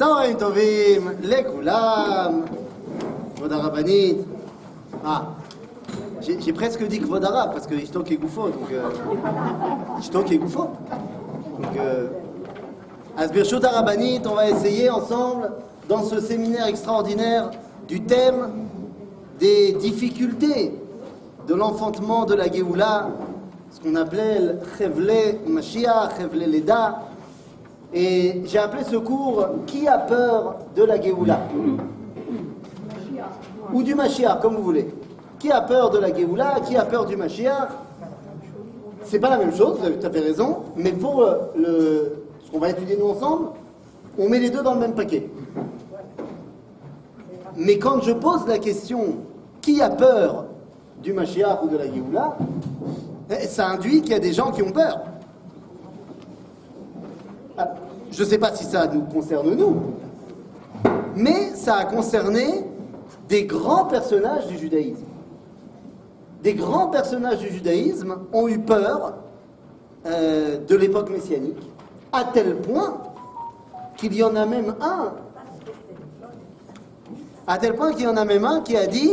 צהריים טובים לכולם, כבוד הרבנית. J'ai presque dit כבוד הרב, parce que אשתו כגופו, donc אשתו כגופו. אז ברשות הרבנית, on va essayer ensemble, dans ce séminaire extraordinaire, du thème des difficultés de l'enfantement de la Géoula, ce qu'on appelait Chevle Mashiach, Chevle Leda. Et j'ai appelé ce cours « Qui a peur de la Géoula ?» ou du Mashiach, comme vous voulez. Qui a peur de la Géoula? Qui a peur du Mashiach? C'est pas la même chose, vous avez tout à fait raison, mais pour ce qu'on va étudier nous ensemble, on met les deux dans le même paquet. Mais quand je pose la question « Qui a peur du Mashiach ou de la Géoula ?» ça induit qu'il y a des gens qui ont peur. Je ne sais pas si ça nous concerne nous, mais ça a concerné des grands personnages du judaïsme. Des grands personnages du judaïsme ont eu peur de l'époque messianique, à tel point qu'il y en a même un, qui a dit,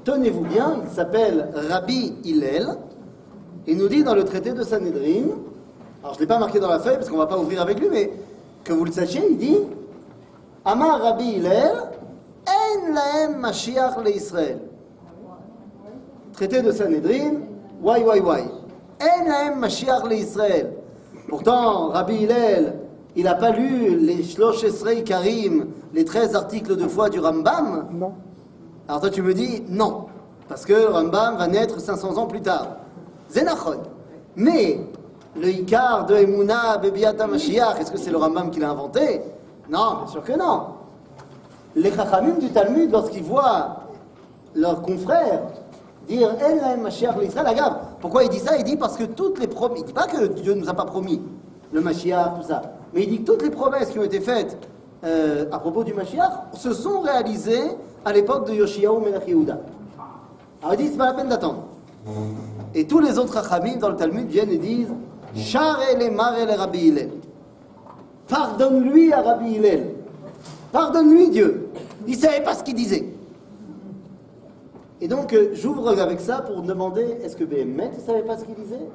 tenez-vous bien, il s'appelle Rabbi Hillel, il nous dit dans le traité de Sanhedrin, alors je ne l'ai pas marqué dans la feuille parce qu'on ne va pas ouvrir avec lui, mais que vous le sachiez, il dit Amar Rabbi Hillel, En lahem Mashiach leIsraël. Traité de Sanhedrin, En lahem Mashiach leIsraël. Pourtant, Rabbi Hillel, il n'a pas lu les Shlosh Esrei Karim, les 13 articles de foi du Rambam. Non. Alors toi tu me dis non, parce que Rambam va naître 500 ans plus tard. Zénachon. Mais le Ikar de Emouna, Bebiata Mashiach, est-ce que c'est le Rambam qui l'a inventé? Non, bien sûr que non. Les Chachamim du Talmud, lorsqu'ils voient leurs confrères dire En lahem Mashiach l'Israël, regarde, pourquoi il dit ça? Il dit parce que toutes les promesses, il ne dit pas que Dieu ne nous a pas promis le Mashiach, tout ça, mais il dit que toutes les promesses qui ont été faites à propos du Mashiach se sont réalisées à l'époque de Yoshiyahu Melech Yehuda. Alors il dit, c'est pas la peine d'attendre. Et tous les autres Chachamim dans le Talmud viennent et disent Share le mare le Rabbi Hillel. Pardonne-lui à Rabbi Hillel. Pardonne-lui Dieu. Il ne savait pas ce qu'il disait. Et donc j'ouvre avec ça pour demander est-ce que Béhémet il ne savait pas ce qu'il disait?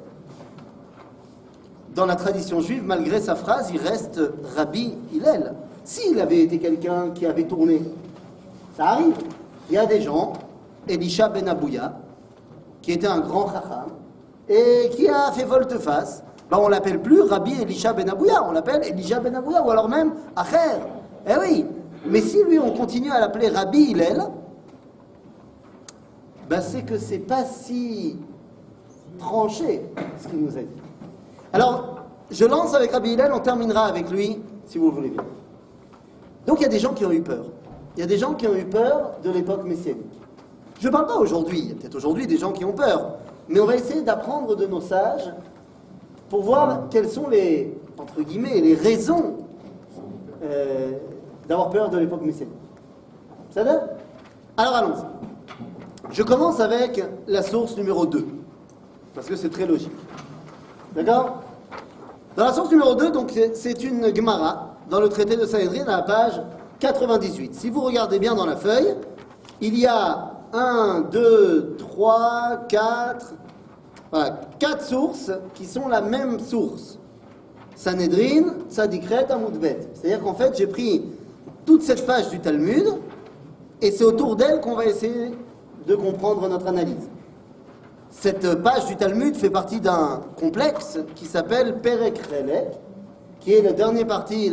Dans la tradition juive, malgré sa phrase, il reste Rabbi Hillel. S'il avait été quelqu'un qui avait tourné, ça arrive. Il y a des gens, Elisha ben Abouya, qui était un grand chacham, et qui a fait volte-face. Ben, on ne l'appelle plus Rabbi Elisha ben Abouya, on l'appelle Elisha ben Abouya, ou alors même Acher. Eh oui, mais si lui, on continue à l'appeler Rabbi Hillel, ben c'est que c'est pas si tranché ce qu'il nous a dit. Alors, je lance avec Rabbi Hillel, on terminera avec lui, si vous le voulez bien. Donc il y a des gens qui ont eu peur. Il y a des gens qui ont eu peur de l'époque messianique. Je ne parle pas aujourd'hui, il y a peut-être aujourd'hui des gens qui ont peur, mais on va essayer d'apprendre de nos sages pour voir quelles sont les, entre guillemets, les raisons d'avoir peur de l'époque messianique. Ça donne? Alors allons-y. Je commence avec la source numéro 2, parce que c'est très logique. D'accord? Dans la source numéro 2, donc, c'est une Gemara, dans le traité de Sanhedrin, à la page 98. Si vous regardez bien dans la feuille, il y a 1, 2, 3, 4, voilà, 4 sources qui sont la même source. Sanhedrin, Tzadikret, Amoudbet. C'est-à-dire qu'en fait, j'ai pris toute cette page du Talmud, et c'est autour d'elle qu'on va essayer de comprendre notre analyse. Cette page du Talmud fait partie d'un complexe qui s'appelle Perek Relek, qui est la dernière partie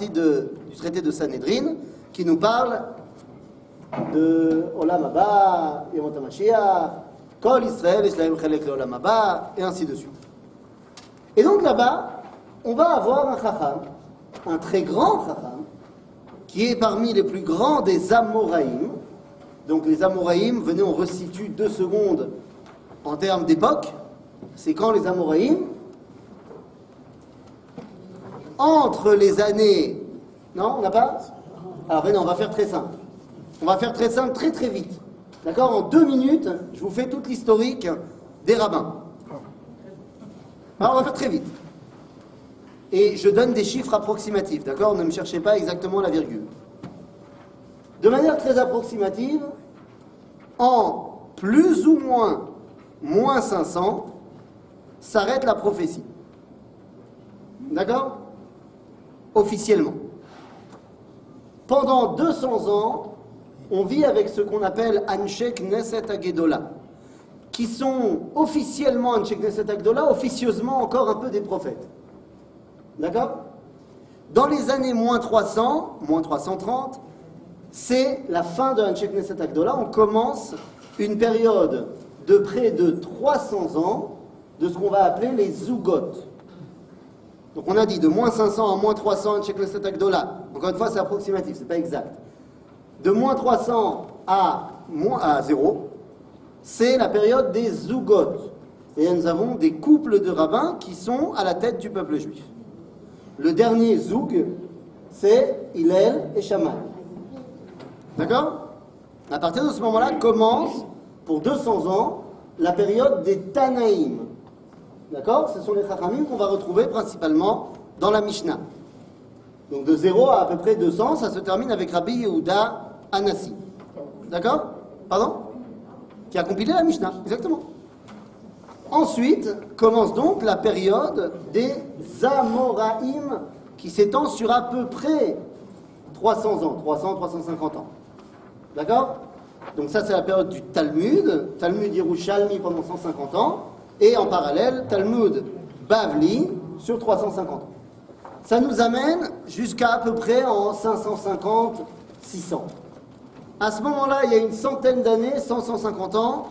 du traité de Sanhedrin, qui nous parle de Olam Haba, Yemot HaMashiach, Kol Israël, Yishlaim Chelek le Olam Haba, et ainsi de suite. Et donc là-bas, on va avoir un Chacham, un très grand Chacham, qui est parmi les plus grands des Amoraïm. Donc les Amoraïm, venez, on resitue 2 secondes en termes d'époque. C'est quand les Amoraïm, entre les années... Non, on n'a pas? Alors venez, on va faire très simple. On va faire très simple, très très vite. D'accord? En 2 minutes, je vous fais toute l'historique des rabbins. Alors on va faire très vite. Et je donne des chiffres approximatifs, d'accord? Ne me cherchez pas exactement la virgule. De manière très approximative, en plus ou moins 500, s'arrête la prophétie. D'accord? Officiellement. Pendant 200 ans, on vit avec ce qu'on appelle Anshe Knesset Agedola, qui sont officiellement Anshe Knesset Agedola, officieusement encore un peu des prophètes. D'accord? Dans les années moins 300, moins 330, c'est la fin de Anshe Knesset Agedola. On commence une période de près de 300 ans de ce qu'on va appeler les Zugot. Donc on a dit de moins 500 à moins 300 Anshe Knesset Agedola. Encore une fois, c'est approximatif, c'est pas exact. De moins 300 à 0, c'est la période des Zugot. Et nous avons des couples de rabbins qui sont à la tête du peuple juif. Le dernier Zoug, c'est Hillel et Shammai. D'accord? À partir de ce moment-là, commence, pour 200 ans, la période des Tanaïm. D'accord? Ce sont les Chachamim qu'on va retrouver principalement dans la Mishnah. Donc de 0 à peu près 200, ça se termine avec Rabbi Yehuda Anassi. D'accord? Pardon? Qui a compilé la Mishnah, exactement. Ensuite, commence donc la période des Amoraïm, qui s'étend sur à peu près 300 ans, 350 ans. D'accord? Donc ça, c'est la période du Talmud, Talmud Yerushalmi pendant 150 ans, et en parallèle, Talmud Bavli sur 350 ans. Ça nous amène jusqu'à peu près en 550, 600. À ce moment-là, il y a une centaine d'années, 150 ans,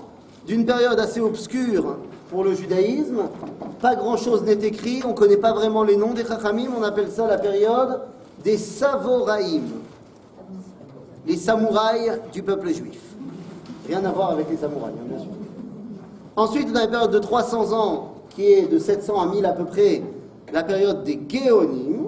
d'une période assez obscure pour le judaïsme. Pas grand-chose n'est écrit, on ne connaît pas vraiment les noms des Chachamim, on appelle ça la période des Savoraïm, les samouraïs du peuple juif. Rien à voir avec les samouraïs, bien sûr. Ensuite, dans la période de 300 ans, qui est de 700 à 1000 à peu près, la période des Géonim.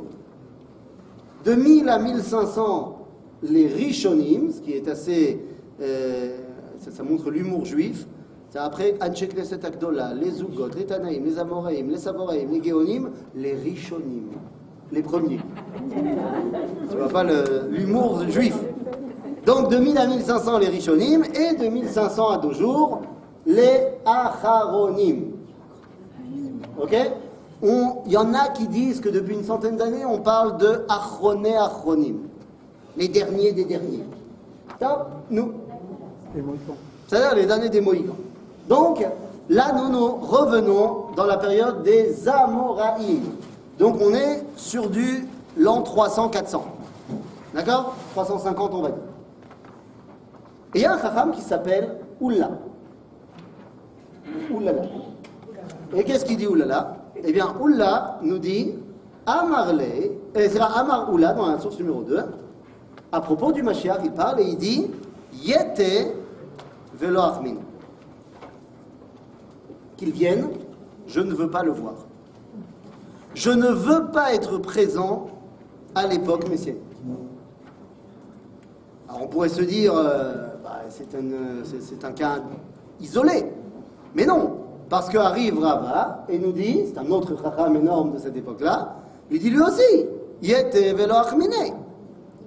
De 1000 à 1500, les Rishonim, ce qui est assez... ça montre l'humour juif. C'est après Anshe Knesset Agedola, les Zugot, les Tanaïm, les Amoraïm, les Savoraïm, les Géonim, les Rishonim, les premiers. Tu vois pas l'humour juif. Donc de 1000 à 1500, les Rishonim, et de 1500 à 2 jours, les Acharonim. Ok? Il y en a qui disent que depuis une centaine d'années, on parle de Achroné Achronim, les derniers des derniers. Top, nous. C'est-à-dire les derniers des Mohicans. Donc, là, nous revenons dans la période des Amoraïm. Donc, on est sur du l'an 300-400. D'accord? 350, on va dire. Et il y a un chacham qui s'appelle Oula. Oulala. Et qu'est-ce qu'il dit Oulala? Eh bien, Oula nous dit Amarle, et c'est Amar Oula dans la source numéro 2. À propos du Mashiach, il parle et il dit Yete velo achmin. Qu'il vienne, je ne veux pas le voir. Je ne veux pas être présent à l'époque messianique. Alors on pourrait se dire, c'est un cas isolé. Mais non, parce qu'arrive Rava et nous dit, c'est un autre chacham énorme de cette époque-là, il dit lui aussi, Yete velo achmine.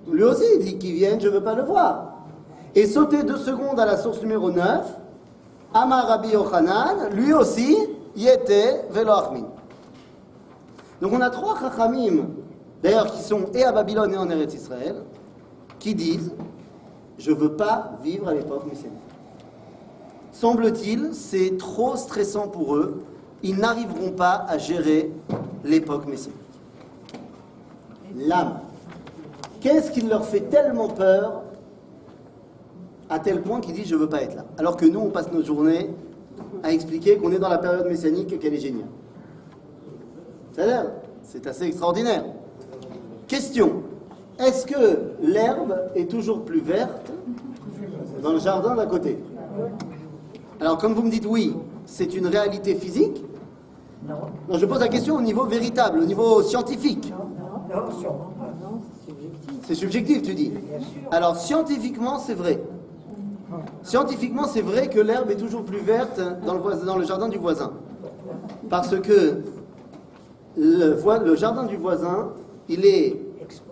Lui aussi, il dit qu'il vienne, je ne veux pas le voir. Et sauter 2 secondes à la source numéro 9, Amar Rabbi Yochanan, lui aussi, Yete velo achmin. Donc on a 3 chachamim, d'ailleurs qui sont et à Babylone et en Eretz Israël, qui disent je ne veux pas vivre à l'époque messianique. Semble-t-il, c'est trop stressant pour eux, ils n'arriveront pas à gérer l'époque messianique. L'âme. Qu'est-ce qui leur fait tellement peur à tel point qu'ils disent je ne veux pas être là, alors que nous on passe nos journées à expliquer qu'on est dans la période messianique et qu'elle est géniale. C'est-à-dire, c'est assez extraordinaire. Question, est-ce que l'herbe est toujours plus verte dans le jardin d'à côté? Alors, comme vous me dites oui, c'est une réalité physique. Non, je pose la question au niveau véritable, au niveau scientifique. Non, sûrement pas. Non, c'est subjectif. C'est subjectif, tu dis. Alors, scientifiquement, c'est vrai. Scientifiquement, c'est vrai que l'herbe est toujours plus verte dans le jardin du voisin. Parce que le jardin du voisin, il est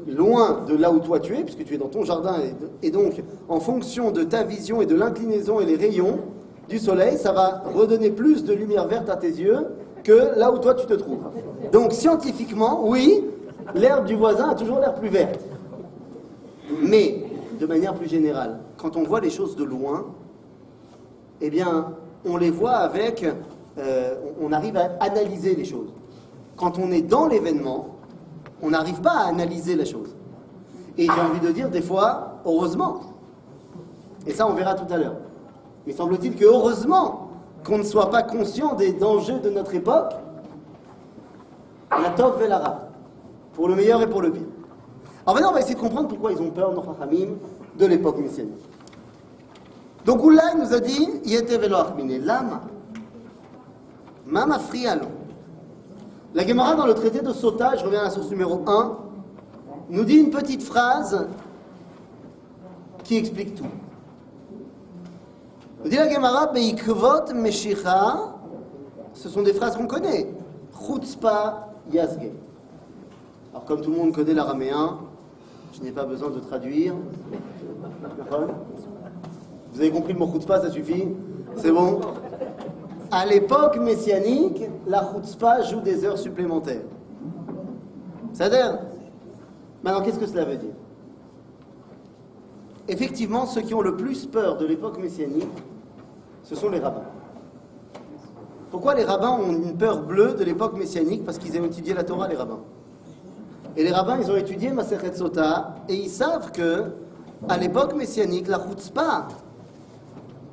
loin de là où toi tu es, puisque tu es dans ton jardin, et donc en fonction de ta vision et de l'inclinaison et les rayons du soleil, ça va redonner plus de lumière verte à tes yeux que là où toi tu te trouves. Donc scientifiquement, oui, l'herbe du voisin a toujours l'air plus verte. Mais, de manière plus générale, quand on voit les choses de loin, eh bien, on les voit avec... on arrive à analyser les choses. Quand on est dans l'événement, on n'arrive pas à analyser la chose. Et j'ai envie de dire, des fois, heureusement. Et ça, on verra tout à l'heure. Mais semble-t-il que heureusement qu'on ne soit pas conscient des dangers de notre époque, la tov et la ra, pour le meilleur et pour le pire. Alors maintenant, on va essayer de comprendre pourquoi ils ont peur, nos chachamim, de l'époque messianique. Donc Oulay nous a dit, Yete velo achmine, lama. Mama frialo. La Gemara dans le traité de Sota, je reviens à la source numéro 1, nous dit une petite phrase qui explique tout. Nous dit la Gemara, Beikvot Meshicha, ce sont des phrases qu'on connaît. Chutzpa Yazge. Alors comme tout le monde connaît l'araméen, je n'ai pas besoin de traduire. Vous avez compris le mot chutzpa, ça suffit? C'est bon? À l'époque messianique, la chutzpa joue des heures supplémentaires. C'est-à-dire, maintenant, qu'est-ce que cela veut dire? Effectivement, ceux qui ont le plus peur de l'époque messianique, ce sont les rabbins. Pourquoi les rabbins ont une peur bleue de l'époque messianique? Parce qu'ils ont étudié la Torah, les rabbins. Et les rabbins, ils ont étudié Masechet Sota, et ils savent que, à l'époque messianique, la chutzpa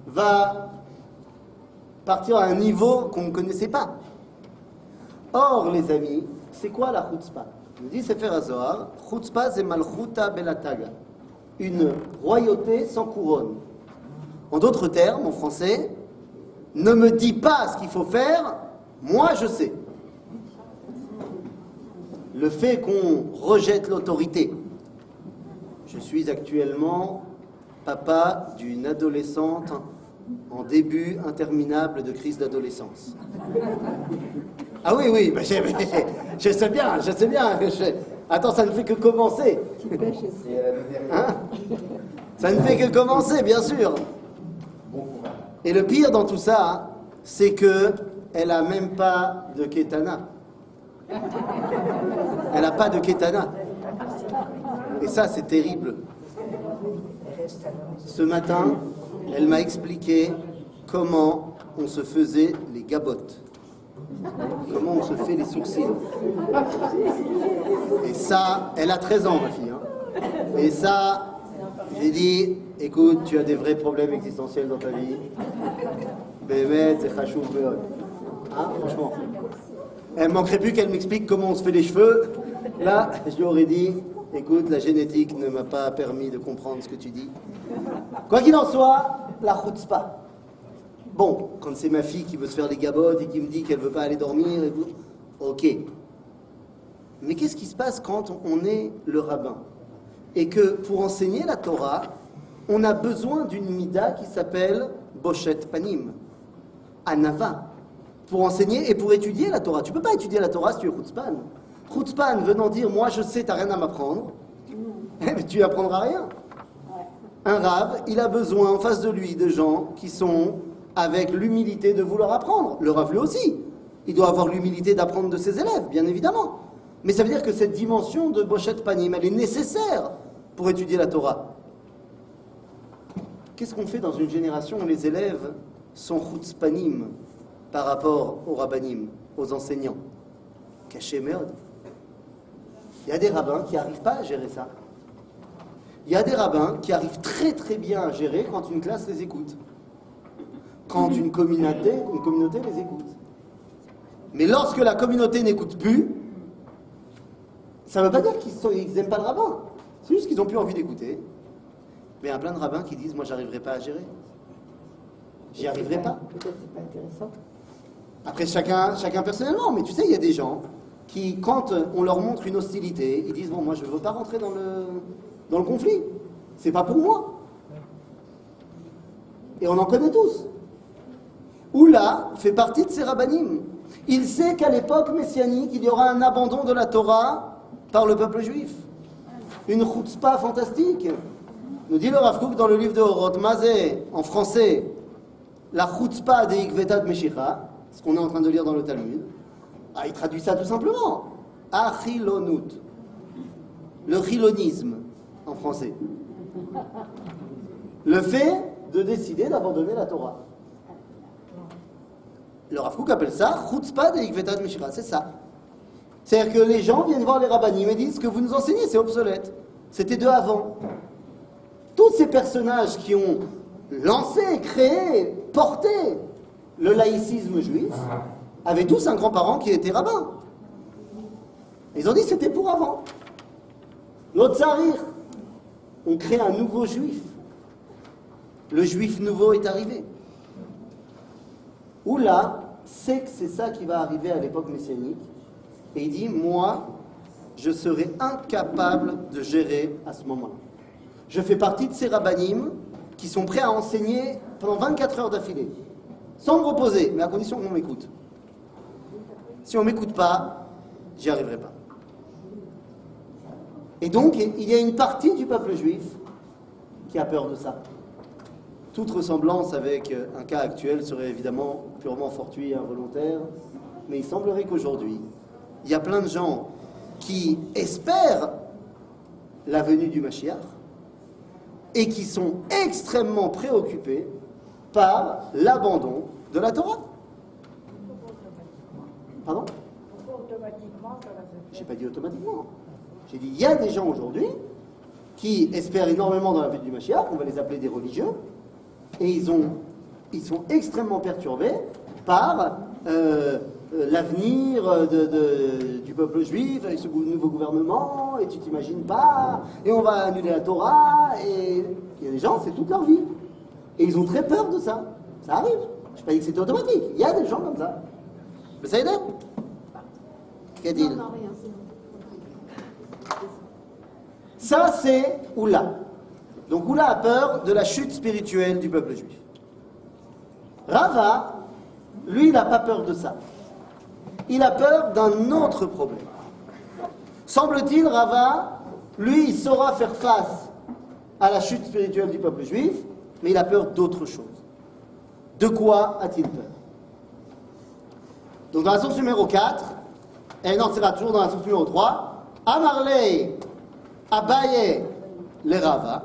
va partir à un niveau qu'on ne connaissait pas. Or, les amis, c'est quoi la chutzpah? Il dit Sefer HaZohar, chutzpah c'est malchuta belataga, une royauté sans couronne. En d'autres termes, en français, ne me dis pas ce qu'il faut faire, moi je sais. Le fait qu'on rejette l'autorité. Je suis actuellement papa d'une adolescente en début interminable de crise d'adolescence. Ah oui, oui, bah je sais bien. Attends, ça ne fait que commencer. Hein? Ça ne fait que commencer, bien sûr. Et le pire dans tout ça, c'est que elle n'a même pas de kétana. Elle n'a pas de kétana. Et ça, c'est terrible. Ce matin, elle m'a expliqué comment on se faisait les gabottes. Comment on se fait les sourcils. Et ça, elle a 13 ans, ma fille. Hein. Et ça, j'ai dit, écoute, tu as des vrais problèmes existentiels dans ta vie. Bémet, c'est chachou, hein, franchement. Elle ne manquerait plus qu'elle m'explique comment on se fait les cheveux. Là, je lui aurais dit, écoute, la génétique ne m'a pas permis de comprendre ce que tu dis. Quoi qu'il en soit, la chutzpah. Bon, quand c'est ma fille qui veut se faire les gabottes et qui me dit qu'elle ne veut pas aller dormir, et tout, ok. Mais qu'est-ce qui se passe quand on est le rabbin? Et que pour enseigner la Torah, on a besoin d'une mida qui s'appelle Boshet Panim, Anava, pour enseigner et pour étudier la Torah. Tu ne peux pas étudier la Torah si tu es chutzpan. Chutzpan venant dire, moi je sais, tu n'as rien à m'apprendre, mais tu n'apprendras rien. Un rave, il a besoin en face de lui de gens qui sont avec l'humilité de vouloir apprendre. Le rave lui aussi, il doit avoir l'humilité d'apprendre de ses élèves, bien évidemment. Mais ça veut dire que cette dimension de Boshet Panim, elle est nécessaire pour étudier la Torah. Qu'est-ce qu'on fait dans une génération où les élèves sont chutzpanim par rapport aux rabbanim, aux enseignants? Caché merde. Il y a des rabbins qui n'arrivent pas à gérer ça. Il y a des rabbins qui arrivent très très bien à gérer quand une classe les écoute. Quand une communauté les écoute. Mais lorsque la communauté n'écoute plus, ça ne veut pas dire qu'ils n'aiment pas le rabbin. C'est juste qu'ils n'ont plus envie d'écouter. Mais il y a plein de rabbins qui disent, moi j'arriverai pas à gérer. J'y arriverai pas. Peut-être c'est pas intéressant. Après chacun personnellement, mais tu sais, il y a des gens qui, quand on leur montre une hostilité, ils disent, bon, moi je ne veux pas rentrer dans le conflit. C'est pas pour moi. Et on en connaît tous. Oula fait partie de ces rabbanim. Il sait qu'à l'époque messianique, il y aura un abandon de la Torah par le peuple juif. Une chutzpah fantastique. Nous dit le Rav Kook dans le livre de Horot, Mazé, en français, la chutzpah de Ikvetat Meshicha, ce qu'on est en train de lire dans le Talmud. Ah, il traduit ça tout simplement. Achilonut. Le chilonisme, en français. Le fait de décider d'abandonner la Torah. Le Rav Kook appelle ça chutzpah de Ikvetat Meshicha, c'est ça. C'est-à-dire que les gens viennent voir les rabbanim et disent ce que vous nous enseignez, c'est obsolète. C'était de avant. Tous ces personnages qui ont lancé, créé, porté le laïcisme juif avaient tous un grand-parent qui était rabbin. Ils ont dit c'était pour avant. L'Otsarir, on crée un nouveau juif. Le juif nouveau est arrivé. Oula sait que c'est ça qui va arriver à l'époque messianique. Et il dit, moi, je serai incapable de gérer à ce moment-là. Je fais partie de ces rabbanim qui sont prêts à enseigner pendant 24 heures d'affilée, sans me reposer, mais à condition qu'on m'écoute. Si on ne m'écoute pas, j'y arriverai pas. Et donc, il y a une partie du peuple juif qui a peur de ça. Toute ressemblance avec un cas actuel serait évidemment purement fortuit et involontaire, mais il semblerait qu'aujourd'hui, il y a plein de gens qui espèrent la venue du Mashiach et qui sont extrêmement préoccupés par l'abandon de la Torah. Pardon ? Pourquoi automatiquement ça va se faire? J'ai pas dit automatiquement. J'ai dit il y a des gens aujourd'hui qui espèrent énormément dans la venue du Mashiach, on va les appeler des religieux, et ils sont extrêmement perturbés par l'avenir du peuple juif avec ce nouveau gouvernement, et tu t'imagines pas, et on va annuler la Torah, et il y a des gens, c'est toute leur vie. Et ils ont très peur de ça. Ça arrive. Je n'ai pas dit que c'était automatique. Il y a des gens comme ça. Mais ça aide. Qu'est-il ? Non, rien, c'est bon. Ça, c'est Oula. Donc Oula a peur de la chute spirituelle du peuple juif. Rava, lui, il n'a pas peur de ça. Il a peur d'un autre problème. Semble-t-il, Rava, lui, il saura faire face à la chute spirituelle du peuple juif, mais il a peur d'autre chose. De quoi a-t-il peur ? Donc dans la source numéro 4, et non, c'est toujours dans la source numéro 3, Amarlei Abaye les Rava.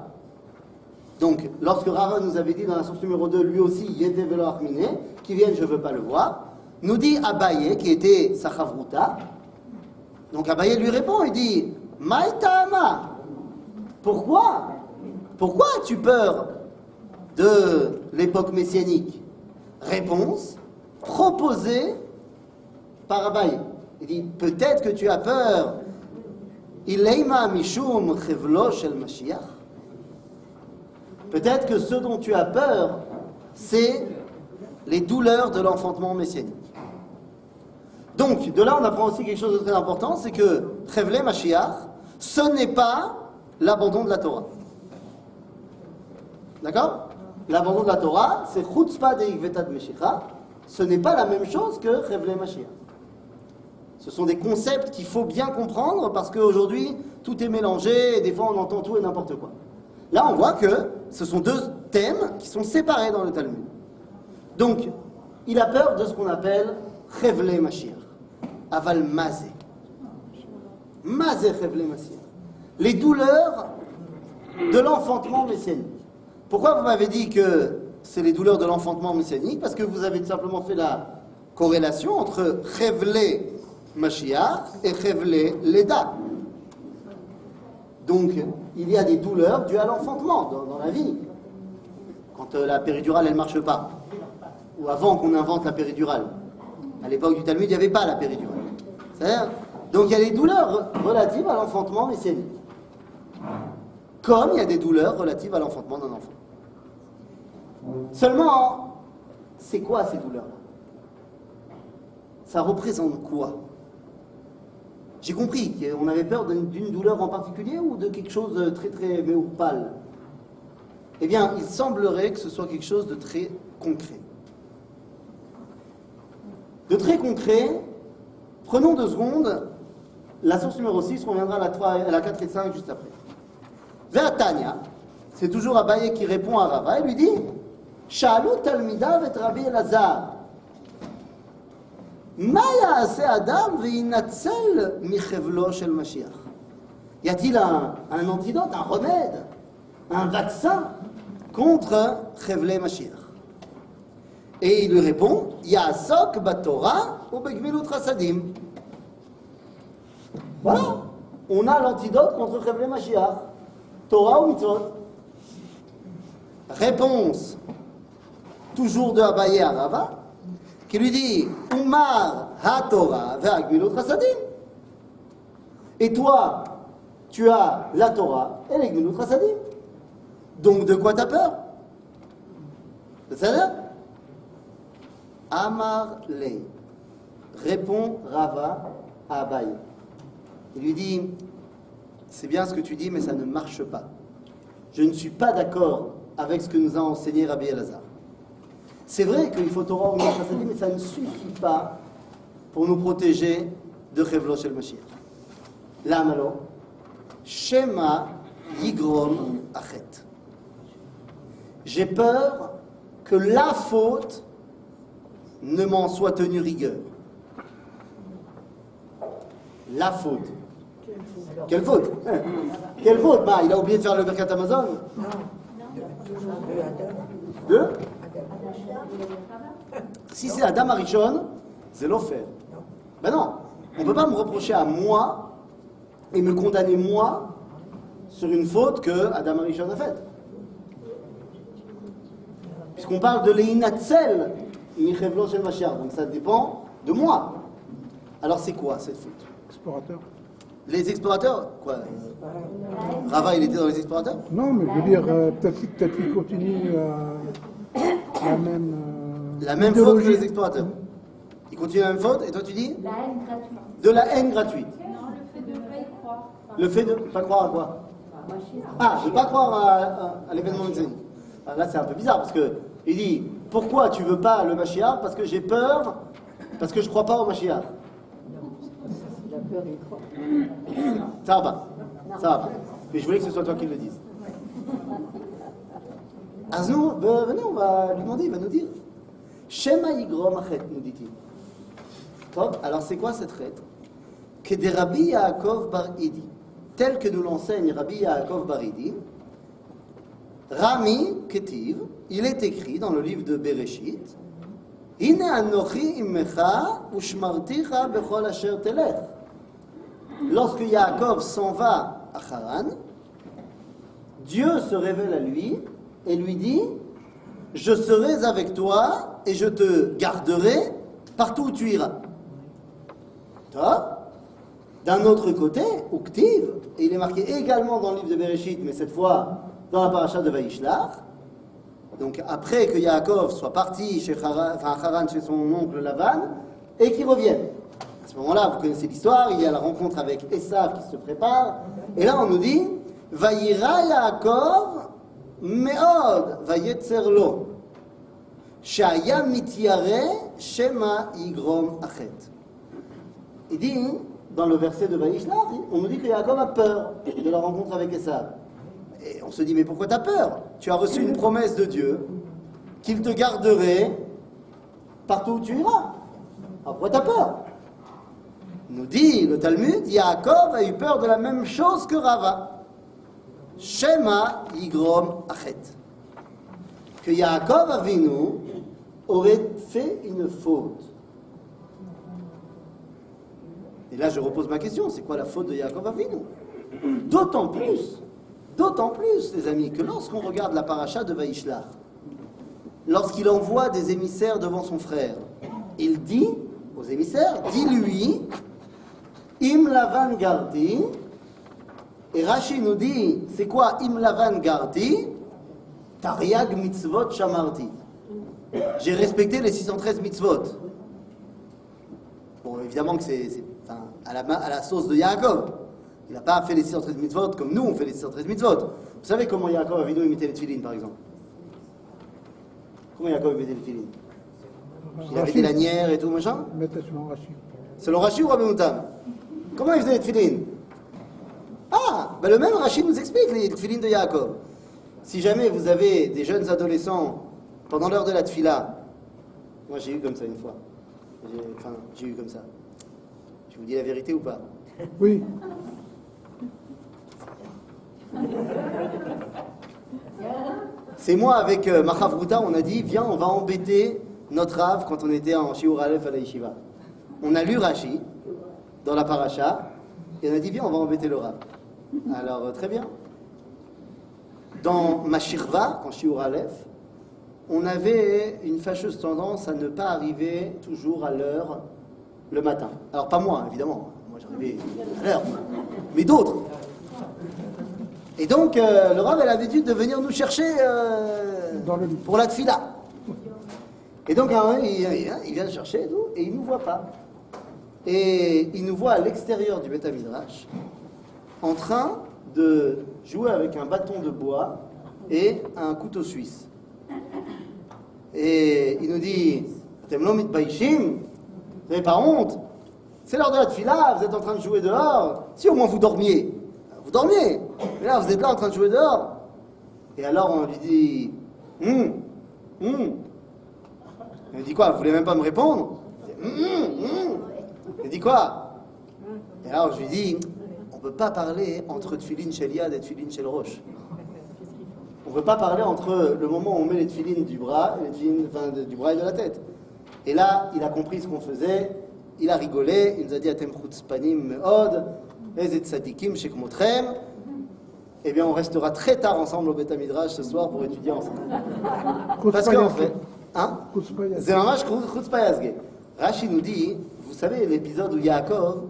Donc, lorsque Rava nous avait dit dans la source numéro 2, lui aussi, Yete Velo Achmine, qui vienne, je ne veux pas le voir, nous dit Abaye, qui était sa Chavruta. Donc Abaye lui répond, il dit Maïtama, pourquoi as-tu peur de l'époque messianique ? Réponse proposée par Abaye. Il dit peut-être que tu as peur. Ileima mishum chevlo shel Mashiach. Peut-être que ce dont tu as peur, c'est les douleurs de l'enfantement messianique. Donc, de là, on apprend aussi quelque chose de très important, c'est que Chevle Mashiach, ce n'est pas l'abandon de la Torah. D'accord ? L'abandon de la Torah, c'est Chutzpah de Ikvetat Meshicha, ce n'est pas la même chose que Chevle Mashiach. Ce sont des concepts qu'il faut bien comprendre parce qu'aujourd'hui, tout est mélangé et des fois on entend tout et n'importe quoi. Là, on voit que ce sont deux thèmes qui sont séparés dans le Talmud. Donc, il a peur de ce qu'on appelle Chevle Mashiach. Aval Mazé. Mazé Chevle Mashiach. Les douleurs de l'enfantement messianique. Pourquoi vous m'avez dit que c'est les douleurs de l'enfantement messianique ? Parce que vous avez tout simplement fait la corrélation entre Chevle Mashiach et Chevle Leda. Donc, il y a des douleurs dues à l'enfantement dans la vie. Quand la péridurale, elle ne marche pas. Ou avant qu'on invente la péridurale. À l'époque du Talmud, il n'y avait pas la péridurale. C'est-à-dire, donc il y a des douleurs relatives à l'enfantement messianique. Comme il y a des douleurs relatives à l'enfantement d'un enfant. Seulement, c'est quoi ces douleurs-là ? Ça représente quoi ? J'ai compris qu'on avait peur d'une douleur en particulier ou de quelque chose de très très pâle. Eh bien, il semblerait que ce soit quelque chose de très concret. De très concret, prenons 2 secondes la source numéro 6, on reviendra à la 4 et 5 juste après. Ve'atanya, c'est toujours Abaye qui répond à Rava, il lui dit Sha'alu talmidav et Rabbi Elazar. Ma ya'aseh adam ve'inatzel michevlo shel Mashiach. Y a-t-il un antidote, un remède, un vaccin contre Chevle Mashiach? Et il lui répond Ya'asok baTorah ou begmilut chasadim. Voilà, on a l'antidote contre Chevle Mashiach. Torah ou mitzvot? Réponse, toujours de Abaye à Rava, qui lui dit Umar ha-Torah ve'agmilut chasadim. Et toi, tu as la Torah et les gmilut chasadim. Donc de quoi t'as peur? C'est ça? Amar le, répond Rava à Abaye. Il lui dit c'est bien ce que tu dis, mais ça ne marche pas. Je ne suis pas d'accord avec ce que nous a enseigné Rabbi Elazar. C'est vrai qu'il faut Torah ou Chassadim, mais ça ne suffit pas pour nous protéger de Chevlo Shel Mashiach. L'âme alors, Shema Yigrom Achet. J'ai peur que la faute ne m'en soit tenue rigueur. La faute. Quelle faute? Quelle faute? Bah, il a oublié de faire le Birkat Amazon. Deux? Si c'est Adam Arishon, c'est l'offert. Ben non, on ne peut pas me reprocher à moi et me condamner moi sur une faute que Adam Arishon a faite. Puisqu'on parle de l'Einatzel, Michevlo Shel Mashiach, donc ça dépend de moi. Alors c'est quoi cette faute? Explorateur. Les explorateurs? Quoi? Rava, il était dans les explorateurs? Non, mais je veux dire, peut-être qu'il continue La même faute que les explorateurs. Il continue la même faute, et toi tu dis? La haine gratuite. De la haine gratuite. Non, le fait de ne pas y croire. Le fait de ne pas croire à quoi? Ah, de ne pas croire à l'événement messianique. Là c'est un peu bizarre, parce que il dit, pourquoi tu veux pas le Mashiach? Parce que j'ai peur, parce que je ne crois pas au Mashiach. Ça va pas. Ça va pas. Mais je voulais que ce soit toi qui le dise. Aznou, venez, on va lui demander, il va nous dire. Shema Yigrom Achet, nous dit-il. Top, alors c'est quoi cette règle? Que des Rabbi Yaakov Bar Idi, tel que nous l'enseigne Rabbi Yaakov Bar Idi, Rami Ketiv, il est écrit dans le livre de Bereshit, Hine Anochi Immecha Ushmarticha Bechol Asher Telech. Lorsque Yaakov s'en va à Haran, Dieu se révèle à lui et lui dit je serai avec toi et je te garderai partout où tu iras. Toi, d'un autre côté, Uktiv, et il est marqué également dans le livre de Bereshit, mais cette fois dans la paracha de Vaishlach, donc après que Yaakov soit parti à Haran chez son oncle Lavan, et qu'il revienne. À ce moment-là, vous connaissez l'histoire, il y a la rencontre avec Esav qui se prépare, et là on nous dit Vayira Yaakov me'od vayetzer lo shaya mityare shema yigrom achet. Il dit, dans le verset de Vaishlach, on nous dit que Yaakov a peur de la rencontre avec Esav. Et on se dit, mais pourquoi tu as peur? Tu as reçu une promesse de Dieu qu'il te garderait partout où tu iras. Alors pourquoi tu as peur? Nous dit le Talmud, Yaakov a eu peur de la même chose que Rava. Shema Yigrom Achet. Que Yaakov Avinu aurait fait une faute. Et là je repose ma question, c'est quoi la faute de Yaakov Avinu? D'autant plus, les amis, que lorsqu'on regarde la paracha de Vaishlach, lorsqu'il envoie des émissaires devant son frère, il dit aux émissaires, dis-lui, Im Lavan Gardi, et Rashi nous dit, c'est quoi Im Lavan Gardi? Tariag mitzvot shamarti. J'ai respecté les 613 mitzvot. Bon, évidemment que c'est à la sauce de Yaakov. Il n'a pas fait les 613 mitzvot comme nous, on fait les 613 mitzvot. Vous savez comment Yaakov Avinu mettait les tefilines, par exemple? Comment Yaakov mettait les tefilines? Il avait des lanières et tout, machin. Mettez sur un rachis. Selon Rashi ou Rabbi Moutam? Comment il faisait les tefilines? Ah, ben le même Rashi nous explique les tefilines de Yaakov. Si jamais vous avez des jeunes adolescents pendant l'heure de la tefila, moi j'ai eu comme ça une fois. J'ai eu comme ça. Je vous dis la vérité ou pas? Oui. C'est moi avec Machavruta, on a dit, viens, on va embêter notre Rav quand on était en Shiur Aleph à la Yeshiva. On a lu Rashi dans la paracha, et on a dit, viens, on va embêter le Rav. Alors, très bien. Dans Mashirva, en Shiur Aleph, on avait une fâcheuse tendance à ne pas arriver toujours à l'heure le matin. Alors, pas moi, évidemment. Moi, j'arrivais à l'heure. Mais d'autres. Et donc, le Rav a l'habitude de venir nous chercher Dans le lit. pour la tfila. Et donc, il vient chercher et tout, et il ne nous voit pas. Et il nous voit à l'extérieur du Beth Midrash, en train de jouer avec un bâton de bois et un couteau suisse. Et il nous dit, Atem lo mitbaishim, vous n'avez pas honte? C'est l'heure de la tfila, vous êtes en train de jouer dehors. Si au moins vous dormiez. Vous dormiez. Mais là, vous êtes là en train de jouer dehors. Et alors, on lui dit, Il dit quoi? Vous voulez même pas me répondre? Il dit quoi? Et alors, je lui dis, on ne peut pas parler entre tfilin shel yad et tfilin shel rosh. On ne peut pas parler entre le moment où on met les tfilines du bras, et les tfilines, du bras et de la tête. Et là, il a compris ce qu'on faisait, il a rigolé, il nous a dit Atem chutzpanim meod, ezet tzadikim shekmotrem. Eh bien, on restera très tard ensemble au Beth Midrash ce soir pour étudier ensemble. Parce qu'en fait, hein? C'est mamash chutzpah yazge. Rashi nous dit, vous savez l'épisode où Yaakov,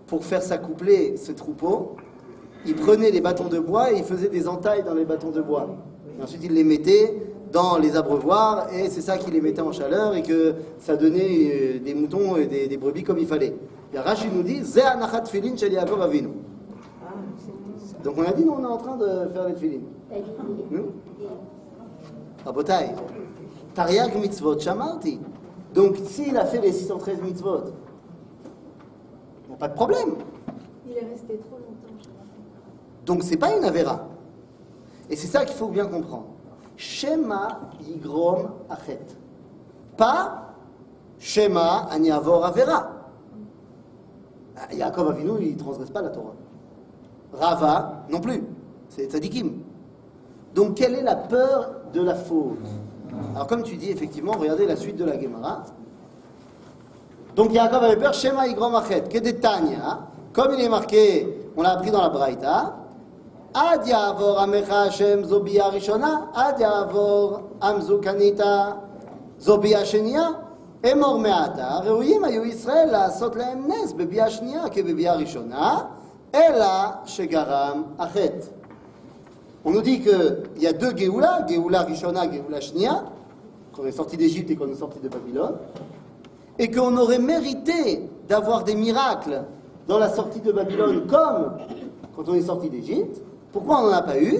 pour faire s'accoupler ce troupeau, il prenait les bâtons de bois et il faisait des entailles dans les bâtons de bois. Et ensuite, il les mettait dans les abreuvoirs et c'est ça qui les mettait en chaleur et que ça donnait des moutons et des brebis comme il fallait. Et Rashi nous dit, Ze anachat tfilin shel Yaakov Avinu. Donc on a dit, nous on est en train de faire les tfilin. Nous Rabotai, Tariag mitzvot shamarti. Donc s'il a fait les 613 mitzvot, bon, pas de problème. Il est resté trop longtemps. Donc c'est pas une avéra. Et c'est ça qu'il faut bien comprendre. Shema yigrom achet. Pas Shema ani avor avera. Yaakov Avinu, il ne transgresse pas la Torah. Rava, non plus. C'est tzadikim. Donc quelle est la peur de la faute? Alors comme tu dis, effectivement, regardez la suite de la Gemara. Donc Yaakov avait peur, Shema yigrom achet. Kedetania, comme il est marqué, on l'a appris dans la Braïta, Ad yavor amecha Hashem zobia rishona, ad yavor amzu kanita zobia shenia, emor me'ata, ראויים היו ישראל לעשות להם נס בביאה שנייה כבביאה ראשונה, אלא שגרם החטא. On nous dit qu'il y a deux Géoula, Géoula Rishona, Géoula Shnia, qu'on est sorti d'Égypte et qu'on est sorti de Babylone, et qu'on aurait mérité d'avoir des miracles dans la sortie de Babylone comme quand on est sorti d'Égypte. Pourquoi on n'en a pas eu?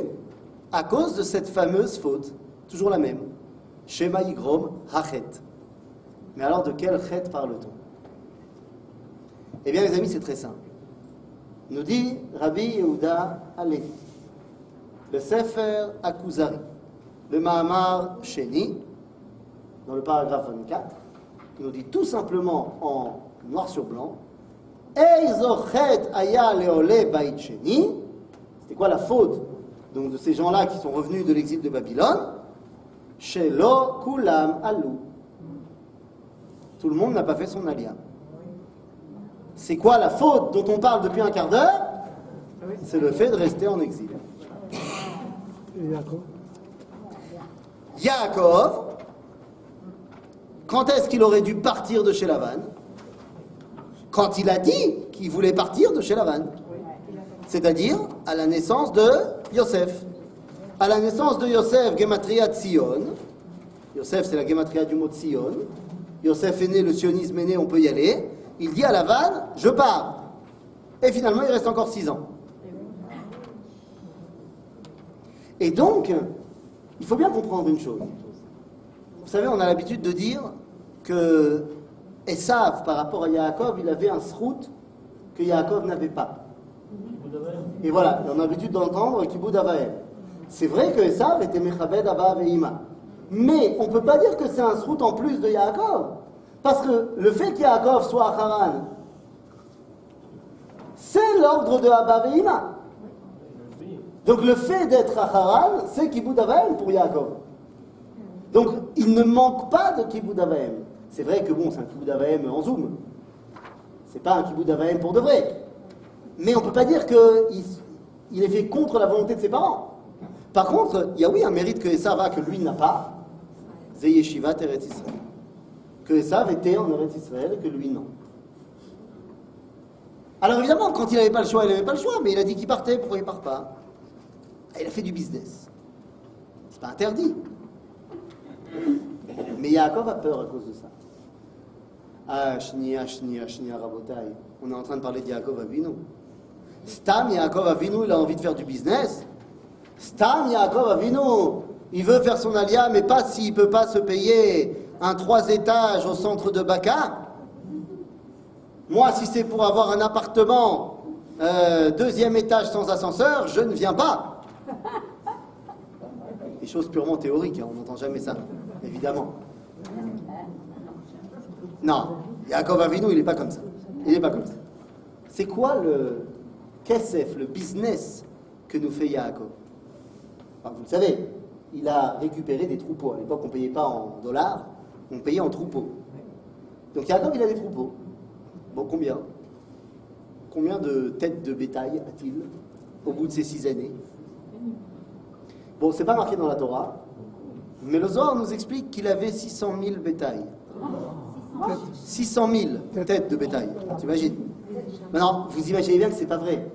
À cause de cette fameuse faute, toujours la même. Shema Yigrom Hachet. Mais alors de quel chet parle-t-on? Eh bien les amis, c'est très simple. Nous dit Rabbi Yehuda Halevi, le Sefer Akuzari, le Mahamar Sheni, dans le paragraphe 24, il nous dit tout simplement en noir sur blanc, Eizo chet aya leole bait sheni. C'est quoi la faute donc de ces gens-là qui sont revenus de l'exil de Babylone? Shelo kulam alou. Tout le monde n'a pas fait son alia. C'est quoi la faute dont on parle depuis un quart d'heure? C'est le fait de rester en exil. Et Yaakov? Yaakov, quand est-ce qu'il aurait dû partir de chez Lavan? Quand il a dit qu'il voulait partir de chez Lavan. C'est-à-dire à la naissance de Yosef. À la naissance de Yosef, Gematria Tzion. Yosef, c'est la Gematria du mot Tzion. Yosef est né, le sionisme est né, on peut y aller. Il dit à Lavan, je pars. Et finalement, il reste encore 6 ans. Et donc, il faut bien comprendre une chose. Vous savez, on a l'habitude de dire, que Esav, par rapport à Yaakov, il avait un srout que Yaakov n'avait pas. Et voilà, on a l'habitude d'entendre Kibud Avael. C'est vrai que Esav était Mechabed Abba Veima. Mais on ne peut pas dire que c'est un srout en plus de Yaakov. Parce que le fait qu'Yaakov soit à Haran, c'est l'ordre de Abba Veima. Donc le fait d'être à Haran, c'est Kibud Avael pour Yaakov. Donc il ne manque pas de Kibud Avael. C'est vrai que bon, c'est un Kibud Avael en zoom. C'est pas un Kibud Avael pour de vrai. Mais on ne peut pas dire qu'il est fait contre la volonté de ses parents. Par contre, il y a oui un mérite que Esav a que lui n'a pas. C'est Yeshivat Eretz Israël. Que Esav était en Eretz Israël et que lui non. Alors évidemment, quand il n'avait pas le choix, il n'avait pas le choix, mais il a dit qu'il partait, pourquoi il ne part pas? Il a fait du business. C'est pas interdit. Mais Yaakov a peur à cause de ça. Ah, shnia, rabotai. On est en train de parler de Yaakov Avinu. Stam Yaakov Avinu, il a envie de faire du business. Stam Yaakov Avinu, il veut faire son alia, mais pas s'il ne peut pas se payer un 3 étages au centre de Baka. Moi, si c'est pour avoir un appartement 2e étage sans ascenseur, je ne viens pas. Des choses purement théoriques, hein, on n'entend jamais ça, évidemment. Non, Yaakov Avinu, il n'est pas comme ça. Il n'est pas comme ça. C'est quoi le kesef, le business que nous fait Yaakov? Enfin, vous le savez, il a récupéré des troupeaux. À l'époque, on ne payait pas en dollars, on payait en troupeaux. Donc Yaakov, il a des troupeaux. Bon, combien? Combien de têtes de bétail a-t-il au bout de ces 6 années? Bon, c'est pas marqué dans la Torah, mais le Zohar nous explique qu'il avait 600 000 bétails. 600 000 têtes de bétail, t'imagines? Maintenant, vous imaginez bien que c'est pas vrai.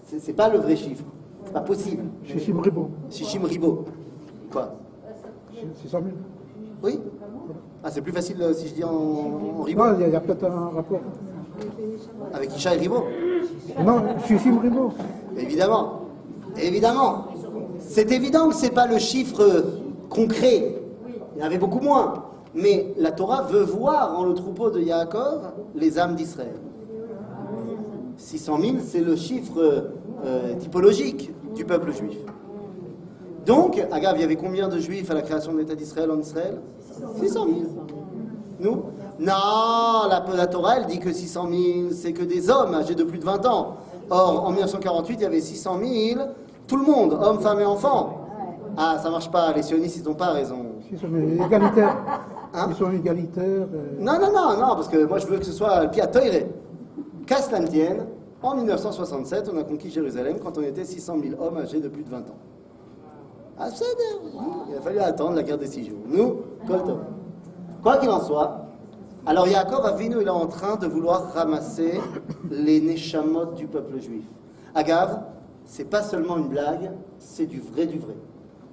C'est pas le vrai chiffre. C'est pas possible. Shishim Ribo. Shishim Ribo. Quoi? 600 000. Oui? Ah, c'est plus facile si je dis en Ribo? Non, il y a peut-être un rapport. Avec Isha et Ribo? Non, Shishim Ribo. Évidemment. Évidemment. C'est évident que c'est pas le chiffre concret. Il y en avait beaucoup moins. Mais la Torah veut voir en le troupeau de Yaakov les âmes d'Israël. 600 000, c'est le chiffre typologique du peuple juif. Donc, Agav, il y avait combien de juifs à la création de l'État d'Israël en Israël? 600 000. Nous? Non, la Torah, elle dit que 600 000, c'est que des hommes âgés de plus de 20 ans. Or, en 1948, il y avait 600 000, tout le monde, hommes, femmes et enfants. Ah, ça marche pas, les sionistes, ils n'ont pas raison. Ils sont égalitaires. Hein? Ils sont égalitaires. Non, parce que moi je veux que ce soit le Pia Toire. Qu'à cela ne tienne, en 1967, on a conquis Jérusalem quand on était 600 000 hommes âgés de plus de 20 ans. Ah, c'est il a fallu attendre la guerre des 6 jours. Nous, Koltov. Quoi qu'il en soit, alors Yaakov Avinu, il est en train de vouloir ramasser les neshamot du peuple juif. Agav, c'est pas seulement une blague, c'est du vrai du vrai.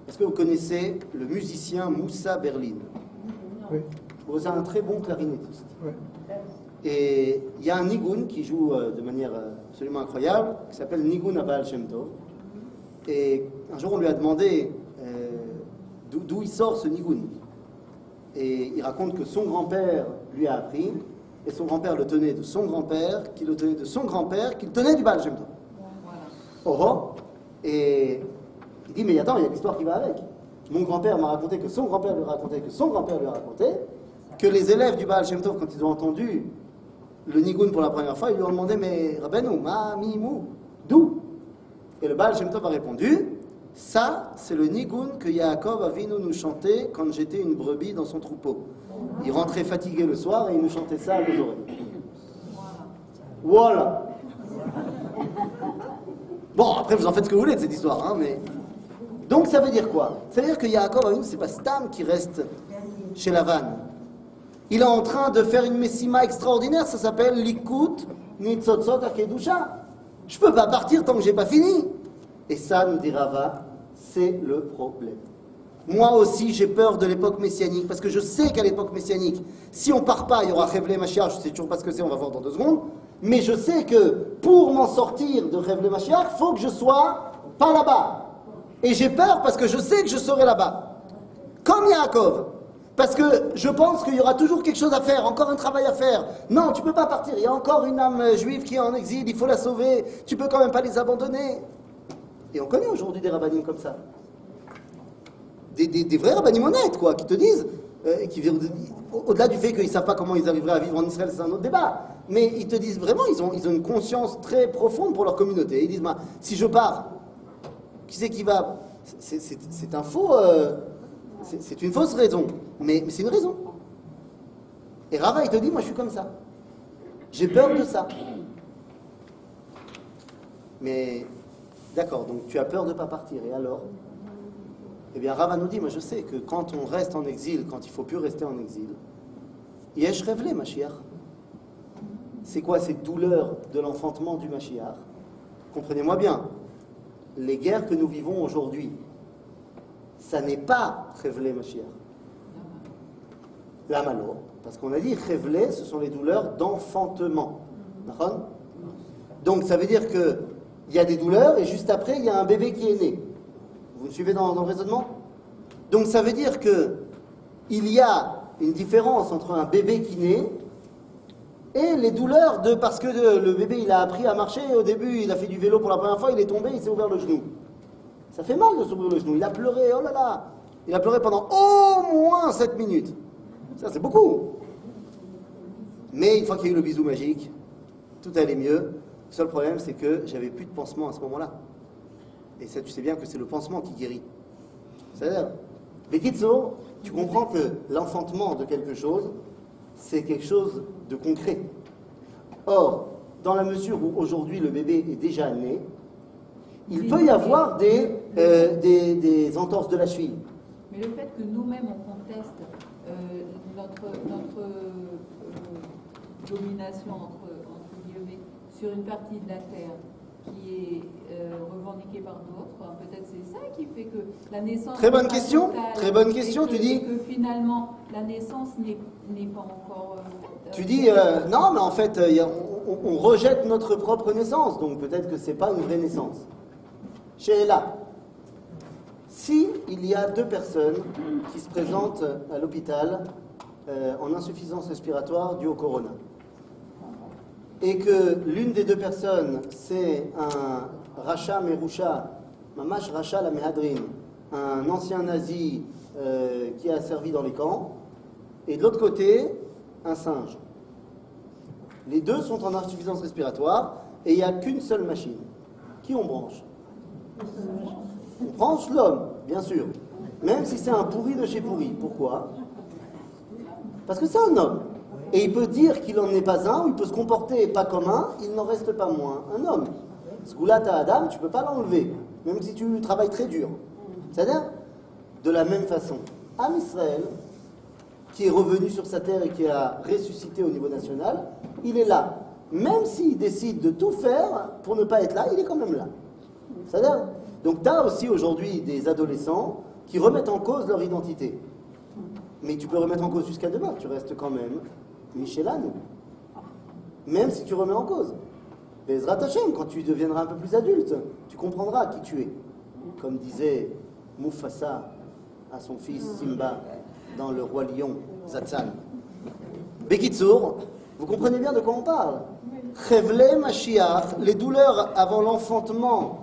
Est-ce que vous connaissez le musicien Moussa Berlin? Oui. C'est un très bon clarinettiste. Oui. Et il y a un nigun qui joue de manière absolument incroyable, qui s'appelle Nigun Abal Shem Tov. Et un jour, on lui a demandé d'où il sort ce nigun. Et il raconte que son grand-père lui a appris, et son grand-père le tenait de son grand-père, qui le tenait de son grand-père, qui le tenait du Baal Shem Tov. Oh, oh. Et il dit, mais attends, il y a l'histoire qui va avec. Mon grand-père m'a raconté que son grand-père lui a raconté, que son grand-père lui a raconté, que les élèves du Baal Shem Tov, quand ils ont entendu le nigun pour la première fois, ils lui ont demandé, mais Rabbeinu, ma, mi, mou, d'où? Et le Baal Shem Tov a répondu, ça, c'est le nigun que Yaakov Avinu nous chantait quand j'étais une brebis dans son troupeau. Il rentrait fatigué le soir et il nous chantait ça à nos oreilles. Voilà. Bon, après, vous en faites ce que vous voulez de cette histoire, hein, mais... Donc, ça veut dire quoi? Ça veut dire que Yaakov Avinu, c'est pas Stam qui reste chez Lavan. Il est en train de faire une messima extraordinaire, ça s'appelle Likut Nitzotzot Akedusha. Je peux pas partir tant que j'ai pas fini. Et ça, nous dit Rava, c'est le problème. Moi aussi, j'ai peur de l'époque messianique, parce que je sais qu'à l'époque messianique, si on part pas, il y aura Revle Mashiach, je sais toujours pas ce que c'est, on va voir dans 2 secondes, mais je sais que pour m'en sortir de Revle Mashiach, il faut que je sois pas là-bas. Et j'ai peur parce que je sais que je serai là-bas. Comme Yaakov. Parce que je pense qu'il y aura toujours quelque chose à faire, encore un travail à faire. Non, tu ne peux pas partir, il y a encore une âme juive qui est en exil, il faut la sauver, tu ne peux quand même pas les abandonner. Et on connaît aujourd'hui des rabbinim comme ça. Des vrais rabbinim honnêtes, quoi, qui te disent, au-delà du fait qu'ils ne savent pas comment ils arriveraient à vivre en Israël, c'est un autre débat. Mais ils te disent vraiment, ils ont une conscience très profonde pour leur communauté. Ils disent, bah, si je pars, qui c'est qui va? C'est un faux... c'est une fausse raison, mais c'est une raison. Et Rava, il te dit, moi je suis comme ça. J'ai peur de ça. Mais, d'accord, donc tu as peur de ne pas partir, et alors? Eh bien, Rava nous dit, moi je sais que quand on reste en exil, quand il ne faut plus rester en exil, Yesh Revle Mashiach. C'est quoi cette douleur de l'enfantement du Mashiach? Comprenez-moi bien, les guerres que nous vivons aujourd'hui, ça n'est pas Revle Mashiach. La malo, parce qu'on a dit Revle, ce sont les douleurs d'enfantement. D'accord? Donc ça veut dire qu'il y a des douleurs et juste après, il y a un bébé qui est né. Vous me suivez dans le raisonnement? Donc ça veut dire qu'il y a une différence entre un bébé qui naît et les douleurs parce que le bébé il a appris à marcher, au début il a fait du vélo pour la première fois, il est tombé, il s'est ouvert le genou. Ça fait mal de s'ouvrir le genou, il a pleuré, oh là là, il a pleuré pendant au moins 7 minutes. Ça c'est beaucoup. Mais une fois qu'il y a eu le bisou magique, tout allait mieux. Le seul problème c'est que j'avais plus de pansement à ce moment-là. Et ça tu sais bien que c'est le pansement qui guérit. C'est-à-dire, Bekitso, tu comprends que l'enfantement de quelque chose, c'est quelque chose de concret. Or, dans la mesure où aujourd'hui le bébé est déjà né, il peut y avoir des entorses de la cheville. Mais le fait que nous-mêmes on conteste notre domination entre guillemets sur une partie de la terre qui est revendiquée par d'autres, peut-être c'est ça qui fait que la naissance... Très bonne question, très bonne question, tu dis... que finalement la naissance n'est pas encore... Tu dis, non, mais en fait, on rejette notre propre naissance, donc peut-être que c'est pas une vraie naissance. Sheila, si il y a 2 personnes qui se présentent à l'hôpital en insuffisance respiratoire due au corona, et que l'une des 2 personnes, c'est un Racha Merusha, Mamash Racha la Mehadrin, un ancien nazi qui a servi dans les camps, et de l'autre côté, un singe. Les 2 sont en insuffisance respiratoire, et il n'y a qu'une seule machine. Qui on branche? On branche l'homme, bien sûr. Même si c'est un pourri de chez pourri. Pourquoi? Parce que c'est un homme. Et il peut dire qu'il n'en est pas un, ou il peut se comporter pas comme un, il n'en reste pas moins un homme. Sgulata Adam, tu ne peux pas l'enlever, même si tu travailles très dur. C'est-à-dire, de la même façon, Am Israël, qui est revenu sur sa terre et qui a ressuscité au niveau national, il est là. Même s'il décide de tout faire pour ne pas être là, il est quand même là. C'est-à-dire, donc tu as aussi aujourd'hui des adolescents qui remettent en cause leur identité. Mais tu peux remettre en cause jusqu'à demain, tu restes quand même Michelanou. Même si tu remets en cause. Bezrat Hashem, quand tu deviendras un peu plus adulte, tu comprendras qui tu es. Comme disait Mufasa à son fils Simba dans Le Roi Lion, Zatzan. Bekitsour, vous comprenez bien de quoi on parle. Chevle Mashiach, les douleurs avant l'enfantement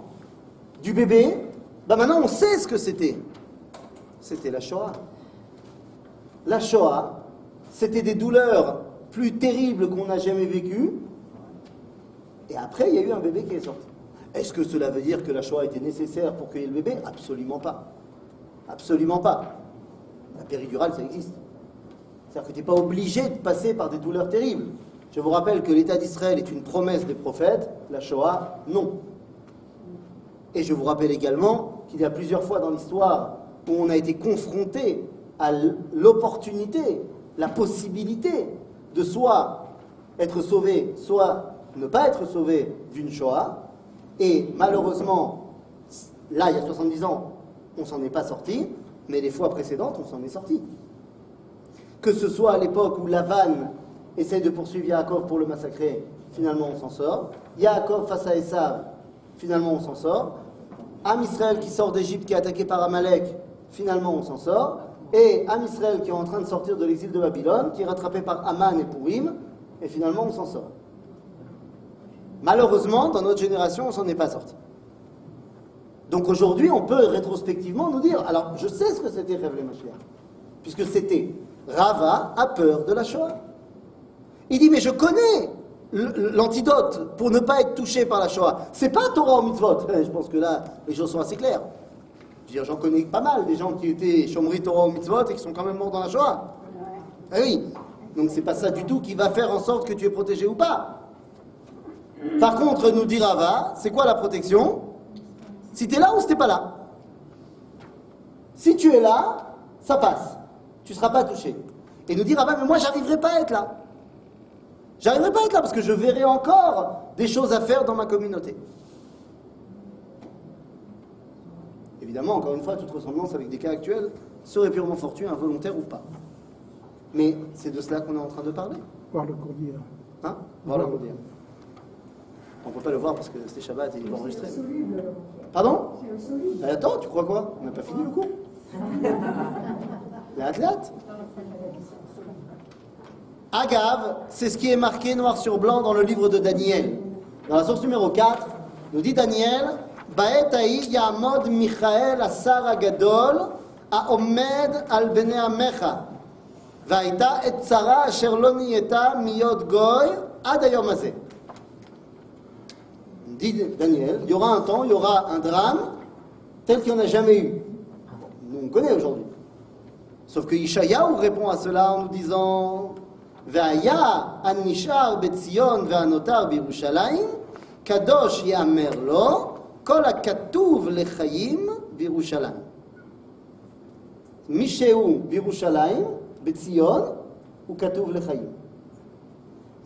du bébé, ben maintenant on sait ce que c'était. C'était la Shoah. La Shoah, c'était des douleurs plus terribles qu'on n'a jamais vécues. Et après, il y a eu un bébé qui est sorti. Est-ce que cela veut dire que la Shoah était nécessaire pour qu'il y ait le bébé? Absolument pas. Absolument pas. La péridurale, ça existe. C'est-à-dire que tu n'es pas obligé de passer par des douleurs terribles. Je vous rappelle que l'État d'Israël est une promesse des prophètes, la Shoah, non. Et je vous rappelle également qu'il y a plusieurs fois dans l'histoire où on a été confronté à l'opportunité, la possibilité de soit être sauvé, soit ne pas être sauvé d'une Shoah. Et malheureusement, là, il y a 70 ans, on s'en est pas sorti, mais les fois précédentes, on s'en est sorti. Que ce soit à l'époque où Lavan essaie de poursuivre Yaakov pour le massacrer, finalement on s'en sort. Yaakov face à Esav, finalement on s'en sort. Am Israël qui sort d'Égypte, qui est attaqué par Amalek, finalement on s'en sort. et Am Israël qui est en train de sortir de l'exil de Babylone, qui est rattrapé par Aman et Purim, et finalement on s'en sort. Malheureusement, dans notre génération, on s'en est pas sorti. Donc aujourd'hui, on peut rétrospectivement nous dire, alors je sais ce que c'était Rêve le Mashiach, puisque c'était Rava a peur de la Shoah. Il dit, mais je connais l'antidote pour ne pas être touché par la Shoah. C'est pas Torah ou mitzvot. Je pense que là, les choses sont assez claires. Je veux dire, j'en connais pas mal, des gens qui étaient Shomri Torah ou mitzvot et qui sont quand même morts dans la Shoah. Ah oui. Donc c'est pas ça du tout qui va faire en sorte que tu es protégé ou pas. Par contre, nous dit Rava, c'est quoi la protection? Si tu es là ou si tu n'es pas là. Si tu es là, ça passe. Tu ne seras pas touché. Et nous dit Rava, mais moi j'arriverai pas à être là. J'arriverai pas à être là parce que je verrai encore des choses à faire dans ma communauté. Évidemment, encore une fois, toute ressemblance avec des cas actuels serait purement fortuit, involontaire ou pas. Mais c'est de cela qu'on est en train de parler. Voir le cours d'hier. Hein? Voilà, on va dire. On ne peut pas le voir parce que c'était Shabbat et il est enregistré. Pardon? Attends, tu crois quoi? On n'a pas fini le cours. Les athlètes. Agav, c'est ce qui est marqué noir sur blanc dans le livre de Daniel. Dans la source numéro 4, nous dit Daniel, Ba'et ha'i ya'amod Michael asar hagadol ha'omed al bnei amecha va'ayta et tzara asher lo niyeta miyod goy ad hayom hazeh. Dit Daniel, il y aura un temps, il y aura un drame tel qu'il n'y en a jamais eu. Nous on connaît aujourd'hui. Sauf que Ishayahu répond à cela en nous disant Ve'aya an-nishar betzion ve'anotar b'Yerushalayim kadosh ya'amer lo kol ha'katuv lechayim b'Yerushalayim. Mishehu b'Yerushalayim betzion ou katuv lechayim.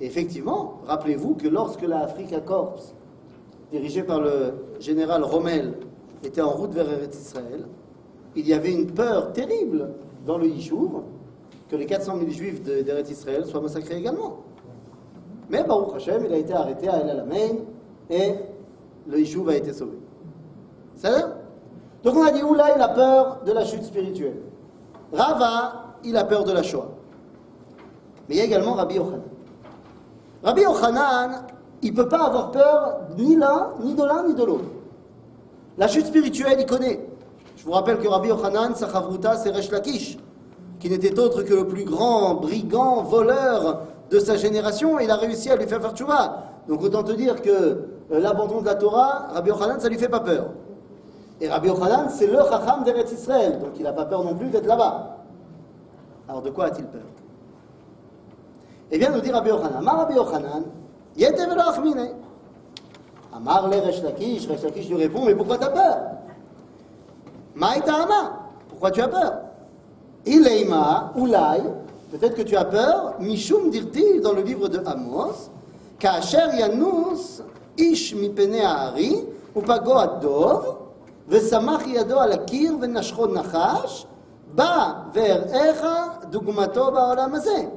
Et effectivement, rappelez-vous que lorsque la Africa Corps, dirigée par le général Rommel, était en route vers Eretz Israël, il y avait une peur terrible dans le Yishuv que les 400 000 juifs d'Eretz Israël soient massacrés également. Mais Baruch Hashem, il a été arrêté à El Alamein et le Yishuv a été sauvé. C'est ça? Donc on a dit, Oula, il a peur de la chute spirituelle. Rava, il a peur de la Shoah. Mais il y a également Rabbi Yochanan. Rabbi Yochanan, il ne peut pas avoir peur ni l'un, ni de l'un, ni de l'autre. La chute spirituelle, il connaît. Je vous rappelle que Rabbi Yochanan, sa chavruta, c'est Resh Lakish, qui n'était autre que le plus grand brigand, voleur de sa génération, et il a réussi à lui faire tchouva. Donc autant te dire que l'abandon de la Torah, Rabbi Yochanan, ça lui fait pas peur. Et Rabbi Yochanan, c'est le chacham d'Eretz Israël, donc il n'a pas peur non plus d'être là-bas. Alors de quoi a-t-il peur? Eh bien, nous dit Rabbi Yochanan, Amar Rabbi Yochanan, Yete velo achmine. Amar le Resh Lakish lui répond, mais pourquoi tu as peur? Maïta Ama, pourquoi tu as peur? Ileima, Oulai, peut-être que tu as peur, Mishum dirti dans le livre de Amos, Kaasher Yanus, Ish mipene Ahari, Upago Adov, Vesamach yado al akir, Venashchon nachash, Ba ve'erecha dugmato ba'olam hazeh.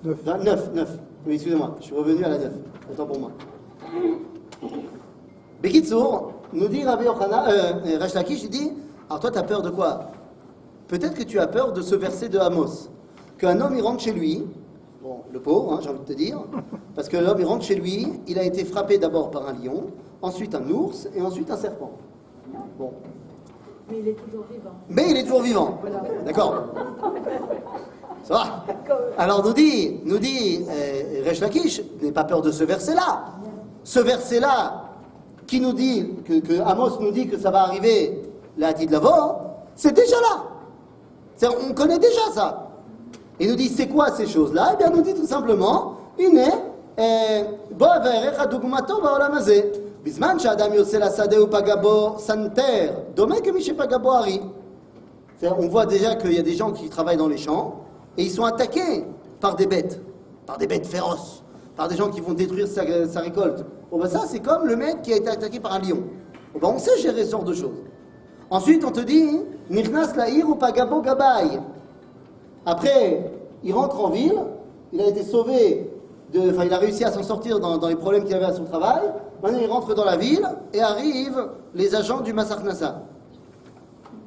9. Oui, excusez-moi, je suis revenu à la 9. Autant pour moi. Bekitsour, nous dit Rabbi Yochanan, Resh Lakish, il dit, alors toi, tu as peur de quoi? Peut-être que tu as peur de ce verset de Amos. Qu'un homme, il rentre chez lui, bon, le pauvre, hein, j'ai envie de te dire, parce que l'homme, il rentre chez lui, il a été frappé d'abord par un lion, ensuite un ours, et ensuite un serpent. Bon. Mais il est toujours vivant. Mais il est toujours vivant. D'accord. Ça va. Alors nous dit Resh Lakish, n'aie pas peur de ce verset-là. Ce verset-là, qui nous dit, que Amos nous dit que ça va arriver, l'Atid Lavo, c'est déjà là. On connaît déjà ça. Il nous dit, c'est quoi ces choses-là? Eh bien, il nous dit tout simplement, Bo averecha dugmato ba'olam hazeh. בזמן שאדם יוצא לשדה ופגע בו סנטר, דומה כמי שפגע בו ארי. On voit déjà qu'il y a des gens qui travaillent dans les champs et ils sont attaqués par des bêtes féroces, par des gens qui vont détruire sa récolte. Bon ben ça c'est comme le mec qui a été attaqué par un lion. Bon ben on sait gérer ce genre de choses. Ensuite on te dit, Nichnas la'ir upaga bo gabay. Après, il rentre en ville, il a été sauvé, il a réussi à s'en sortir dans les problèmes qu'il avait à son travail. Maintenant, il rentre dans la ville et arrivent les agents du Mas Akhnasa.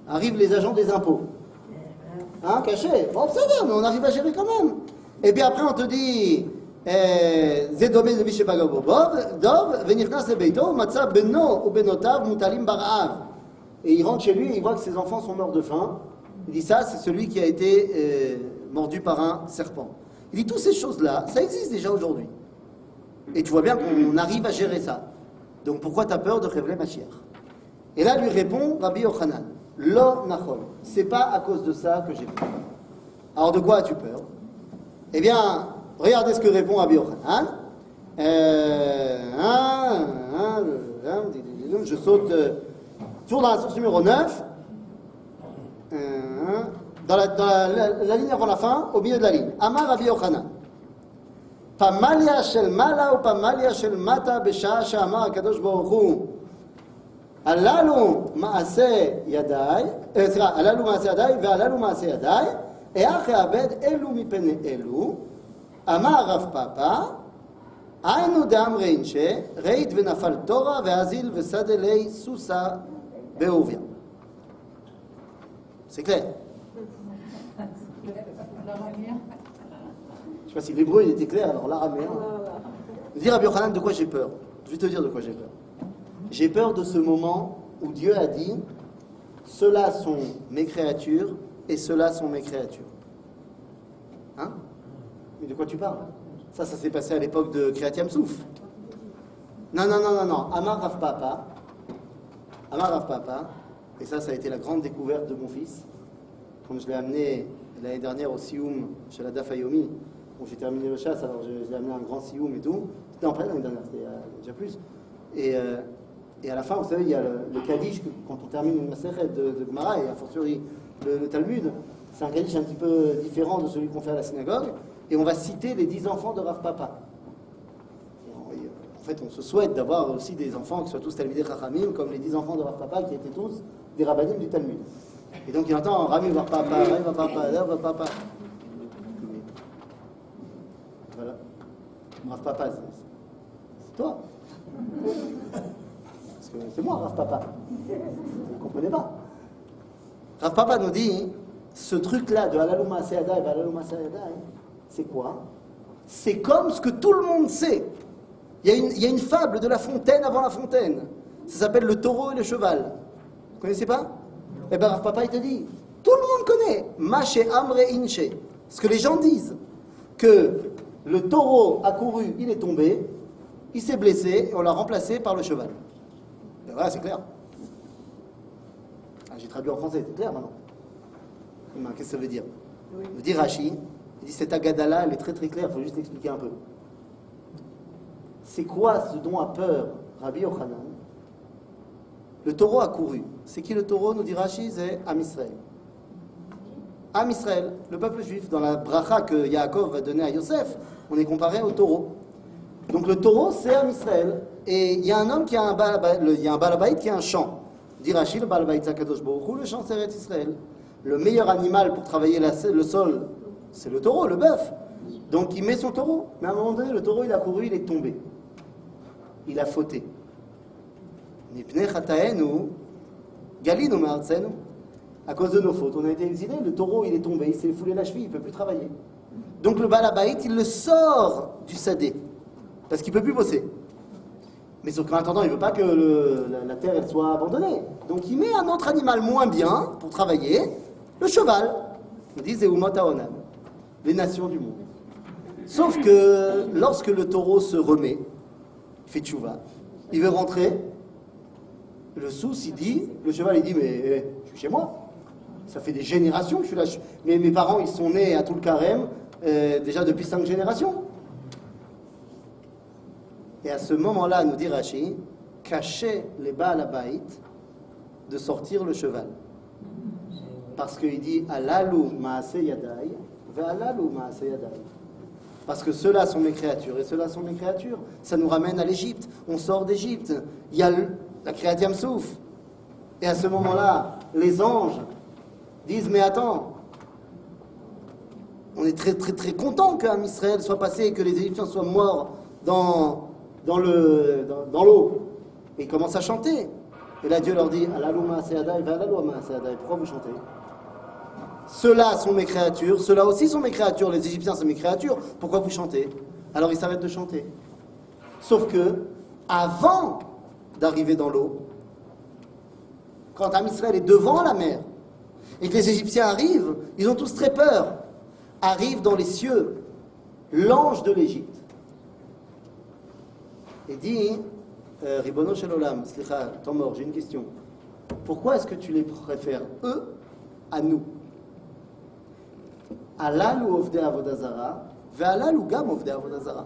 Arrivent les agents des impôts. Hein, caché. Bon, c'est bien, mais on arrive à gérer quand même. Et puis après, on te dit, Zedome de Bishepagabobov, Dov, Venirnas de Beito, Matza Beno ou Benotav, Mutalim Barav. Et il rentre chez lui et il voit que ses enfants sont morts de faim. Il dit ça, c'est celui qui a été mordu par un serpent. Il dit toutes ces choses-là, ça existe déjà aujourd'hui. Et tu vois bien qu'on arrive à gérer ça. Donc pourquoi tu as peur de révéler Mashiach? Et là lui répond Rabbi Yochanan, Lo Nachol, c'est pas à cause de ça que j'ai peur. Alors de quoi as-tu peur? Eh bien, regardez ce que répond Rabbi Yochanan. Je saute toujours dans la source numéro 9. Dans la ligne avant la fin, au milieu de la ligne. Amar Rabbi Yochanan. Pamalia shel mala ou pamalia shel mata besha she'amar HaKadosh Baruch Hu. Alalu ma'aseh yadai, alalu ma'aseh yadai ve'alalu ma'aseh yadai, each e'abed elu mipene elu. Amar Rav Papa. Ainu de'amre inche, reit ve'nafal Torah ve'azil ve'sadelei susa be'uvia. C'est clair. Je ne sais pas si l'hébreu il était clair, alors l'araméen. Dire Rabbi Yochanan de quoi j'ai peur. Je vais te dire de quoi j'ai peur. J'ai peur de ce moment où Dieu a dit ceux-là sont mes créatures et ceux-là sont mes créatures. Hein? Mais de quoi tu parles? Ça s'est passé à l'époque de Kriyat Yam-Souf. Non. Amar Rav Papa. Et ça a été la grande découverte de mon fils. Quand je l'ai amené l'année dernière au Sioum chez la Daf Yomi, où j'ai terminé le chasse, alors je l'ai amené à un grand Sioum et tout. C'était en pleine l'année dernière, c'était déjà plus. Et à la fin, vous savez, il y a le Kaddish, quand on termine une Maseret de Gemara, et a fortiori le Talmud, c'est un Kaddish un petit peu différent de celui qu'on fait à la synagogue, et on va citer les 10 enfants de Rav Papa. En fait, on se souhaite d'avoir aussi des enfants qui soient tous Talmidei Chachamim, comme les 10 enfants de Rav Papa, qui étaient tous des rabbinim du Talmud. Et donc il entend Rami Rav Papa, Rav Papa. Voilà. Rav Papa, c'est toi. Parce que c'est moi, Rav Papa. Vous ne comprenez pas. Rav Papa nous dit, ce truc-là de Halalu Maaseh Yadai, Halalu Maaseh Yadai, c'est quoi? C'est comme ce que tout le monde sait. Il y a une fable de la fontaine avant la fontaine. Ça s'appelle le taureau et le cheval. Vous ne connaissez pas? Eh bien, Rav Papa, il te dit, tout le monde connaît. Mache Amre Inche. Ce que les gens disent, que le taureau a couru, il est tombé, il s'est blessé, et on l'a remplacé par le cheval. Ben voilà, c'est clair. Ah, j'ai traduit en français, c'est clair maintenant. Qu'est-ce que ça veut dire? Ça veut dire Rashi, il dit, cette agada-là, elle est très très claire, il faut juste expliquer un peu. C'est quoi ce dont a peur Rabbi Yochanan? Le taureau a couru. C'est qui le taureau, nous dit Rashi? C'est Am Israël. Am Israël, le peuple juif. Dans la bracha que Yaakov va donner à Yosef, on est comparé au taureau. Donc le taureau, c'est Am Israël. Et il y a un homme qui a un balabait qui a un champ. Dit Rashi, le balabait c'est HaKadosh Baruch Hu, le champ c'est Eretz Israël. Le meilleur animal pour travailler le sol, c'est le taureau, le bœuf. Donc il met son taureau. Mais à un moment donné, le taureau, il a couru, il est tombé. Il a fauté. À cause de nos fautes, on a été exilés, le taureau il est tombé, il s'est foulé la cheville, il ne peut plus travailler. Donc le balabait, il le sort du sadé, parce qu'il ne peut plus bosser. Mais sauf qu'en attendant, il ne veut pas que la terre elle soit abandonnée. Donc il met un autre animal moins bien pour travailler, le cheval. Il dit Zeumot Haonam, les nations du monde. Sauf que lorsque le taureau se remet, il fait tchouva, il veut rentrer, le souci dit, le cheval il dit mais je suis chez moi, ça fait des générations que je suis là, mais mes parents ils sont nés à tout le carême déjà depuis 5 générations. Et à ce moment-là, nous dit Rashi, cachez les Baal Habayit de sortir le cheval. Parce qu'il dit Alalu Maaseh Yadai, Ve'alalu Maaseh Yadai. Parce que ceux-là sont mes créatures et ceux-là sont mes créatures. Ça nous ramène à l'Égypte. On sort d'Égypte. Il y a la Kriyat Yam-Souf. Et à ce moment-là, les anges disent mais attends, on est très très très content qu'Am Israël soit passé et que les Égyptiens soient morts dans l'eau. Et ils commencent à chanter. Et là Dieu leur dit Alalu Maaseh Yadai, Ve'alalu Maaseh Yadai. Pourquoi vous chantez? ceux-là sont mes créatures, ceux-là aussi sont mes créatures, les Égyptiens sont mes créatures, pourquoi vous chantez? Alors ils s'arrêtent de chanter. Sauf que, avant d'arriver dans l'eau, quand Am Israël est devant la mer, et que les Égyptiens arrivent, ils ont tous très peur. Arrive dans les cieux l'ange de l'Égypte et dit Ribono shel olam, slicha, temps mort, j'ai une question. Pourquoi est-ce que tu les préfères eux à nous? Alal ou Ovdei Avodah Zara, ve'alal ou gam Ovdei Avodah Zara.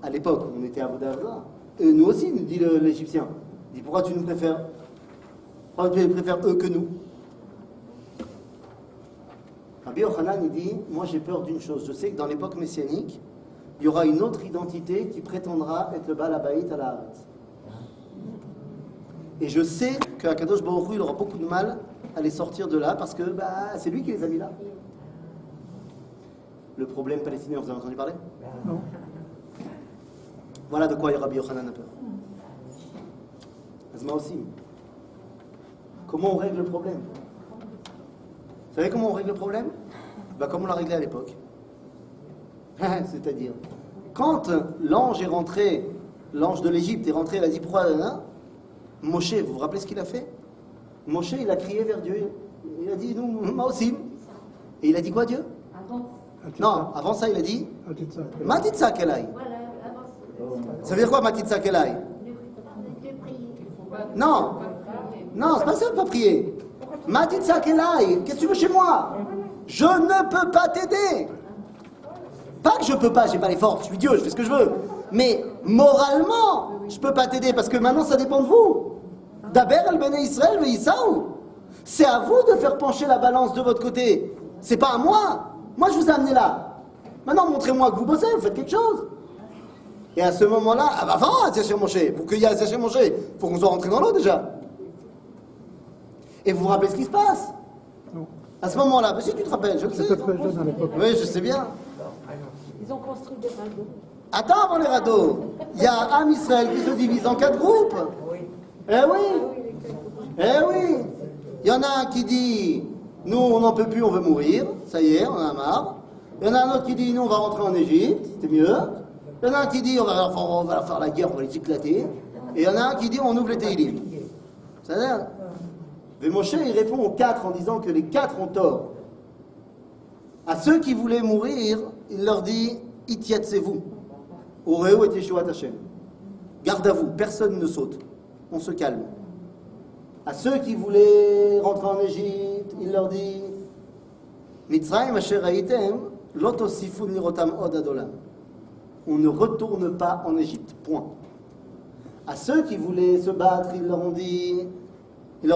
À l'époque, on était Avodah Zara. Et nous aussi, nous dit l'Égyptien. Il dit pourquoi tu nous préfères? Pourquoi tu les préfères eux que nous? Rabbi Yochanan, il dit, moi j'ai peur d'une chose, je sais que dans l'époque messianique, il y aura une autre identité qui prétendra être le Baal Habayit à la Haaretz. Et je sais qu'Akadosh Baruch Hu, il aura beaucoup de mal à les sortir de là, parce que c'est lui qui les a mis là. Le problème palestinien, vous avez entendu parler? Non. Voilà de quoi Rabbi Yochanan a peur. Azma aussi. Comment on règle le problème? Vous savez comment on règle le problème? Comme on l'a réglé à l'époque. C'est-à-dire, quand l'ange est rentré, l'ange de l'Égypte est rentré, il a dit pourquoi Moshe, vous vous rappelez ce qu'il a fait? Moshe, il a crié vers Dieu. Il a dit, nous, moi aussi. Et il a dit quoi, Dieu? Non, avant ça, il a dit Matitsa Kelai. Ça veut dire quoi, Matitsa Kelai? Non, non, c'est pas ça, pas prier. Matitsa Kelai, qu'est-ce que tu veux chez moi? Je ne peux pas t'aider. Pas que je peux pas, j'ai pas les forces, je suis Dieu, je fais ce que je veux. Mais moralement, je peux pas t'aider parce que maintenant ça dépend de vous. Daber el Bnei Israël ve Isaou. C'est à vous de faire pencher la balance de votre côté. C'est pas à moi. Moi je vous ai amené là. Maintenant montrez-moi que vous bossez, vous faites quelque chose. Et à ce moment-là, avant Asiachem Moshe, pour qu'il y ait Asiachem Moshe, il faut qu'on soit rentré dans l'eau déjà. Et vous vous rappelez ce qui se passe? Non. À ce moment-là, si tu te rappelles, je le sais. J'étais très jeune à l'époque. Oui, je sais bien. Ils ont construit des radeaux. Attends avant les radeaux. Il y a Am Israël qui se divise en 4 groupes. Eh oui. Eh oui. Il y en a un qui dit, nous on n'en peut plus, on veut mourir. Ça y est, on en a marre. Il y en a un autre qui dit, nous on va rentrer en Égypte, c'était mieux. Il y en a un qui dit, on va leur faire la guerre, on va les éclater. Et il y en a un qui dit, on ouvre les Téhilim. C'est-à-dire, mais Moshe il répond aux 4 en disant que les 4 ont tort. À ceux qui voulaient mourir, il leur dit Ityatsez-vous, Oreo et Yeshuat Hashem. Garde à vous, personne ne saute, on se calme. À ceux qui voulaient rentrer en Égypte, il leur dit Mitzrayim asher ha'item, lo tosifu nirotam od adolam. On ne retourne pas en Égypte, point. À ceux qui voulaient se battre, il leur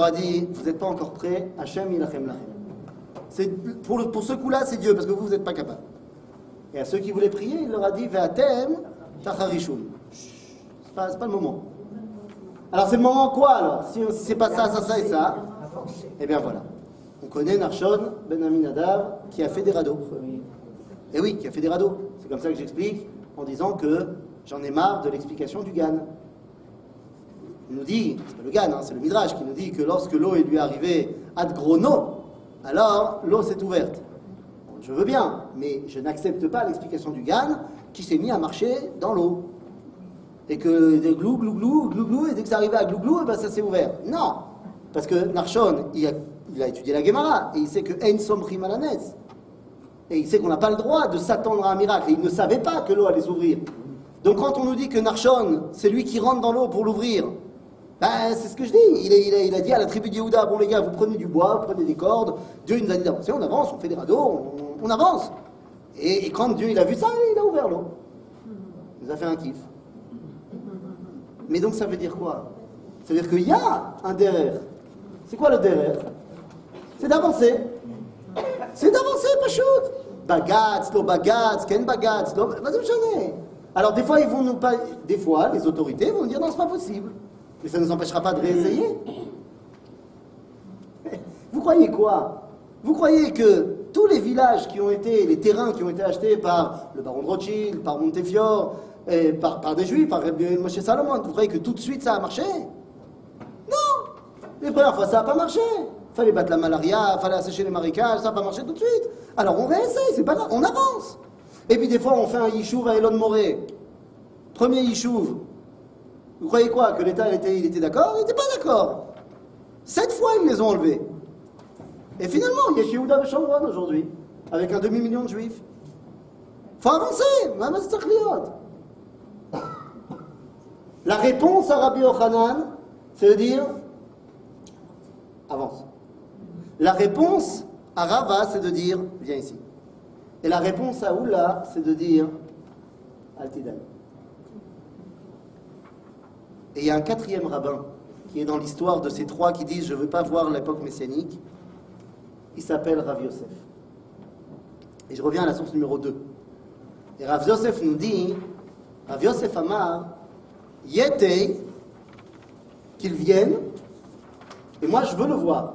a dit vous n'êtes pas encore prêts, Hashem ilachem lachem. Pour ce coup-là, c'est Dieu, parce que vous n'êtes pas capable. Et à ceux qui voulaient prier, il leur a dit Ve'atem tacharishun. C'est pas le moment. Alors c'est le moment quoi alors? Si c'est pas ça, ça, ça et ça, eh bien voilà. On connaît Narshon ben Aminadav qui a fait des radeaux. Et oui, qui a fait des radeaux. C'est comme ça que j'explique en disant que j'en ai marre de l'explication du Gan. Il nous dit, c'est pas le Gan, c'est le Midrash qui nous dit que lorsque l'eau est lui arrivée ad grono, alors l'eau s'est ouverte. Bon, je veux bien, mais je n'accepte pas l'explication du Gan qui s'est mis à marcher dans l'eau. Et que des glou, glou, glou, glou, glou, et dès que ça arrivait à glou, glou, et ben ça s'est ouvert. Non. Parce que Narshon, il a étudié la Gemara, et il sait que Ein Somchim Alanes. Et il sait qu'on n'a pas le droit de s'attendre à un miracle. Et il ne savait pas que l'eau allait s'ouvrir. Donc quand on nous dit que Narshon, c'est lui qui rentre dans l'eau pour l'ouvrir, ben, c'est ce que je dis. Il a dit à la tribu de Yehuda, bon les gars, vous prenez du bois, vous prenez des cordes. Dieu il nous a dit d'avancer, on avance, on fait des radeaux, on avance. Et quand Dieu il a vu ça, il a ouvert l'eau. Il nous a fait un kiff. Mais donc ça veut dire quoi? Ça veut dire qu'il y a un derrière. C'est quoi le derrière? C'est d'avancer. C'est d'avancer, pas shoot. Bagatz, lo bagatz, ken bagatz, lo... Vas-y, me. Alors des fois, des fois, les autorités vont dire non, c'est pas possible. Mais ça ne nous empêchera pas de réessayer. Vous croyez quoi? Vous croyez que tous les villages qui ont été, les terrains qui ont été achetés par le baron de Rothschild, par Montefiore, par des juifs, par Moshe Salomon, vous croyez que tout de suite ça a marché? Non! Les premières fois ça n'a pas marché. fallait battre la malaria, fallait assécher les marécages, ça n'a pas marché tout de suite. Alors on réessaye, c'est pas grave, on avance. Et puis des fois on fait un yishuv à Elon Moré. Premier yishuv. Vous croyez quoi? Que l'État il était d'accord? Il n'était pas d'accord. 7 fois ils les ont enlevés. Et finalement, il y a Yehuda Veshomron aujourd'hui, avec un demi-million de juifs. Faut avancer, Maman Stakliot. La réponse à Rabbi Yochanan, c'est de dire avance. La réponse à Rava, c'est de dire viens ici. Et la réponse à Oula, c'est de dire Altidal. Et il y a un 4e rabbin qui est dans l'histoire de ces 3 qui disent je ne veux pas voir l'époque messianique. Il s'appelle Rav Yosef. Et je reviens à la source numéro 2. Et Rav Yosef nous dit, Rav Yosef Amar, Yete, qu'il vienne, et moi je veux le voir.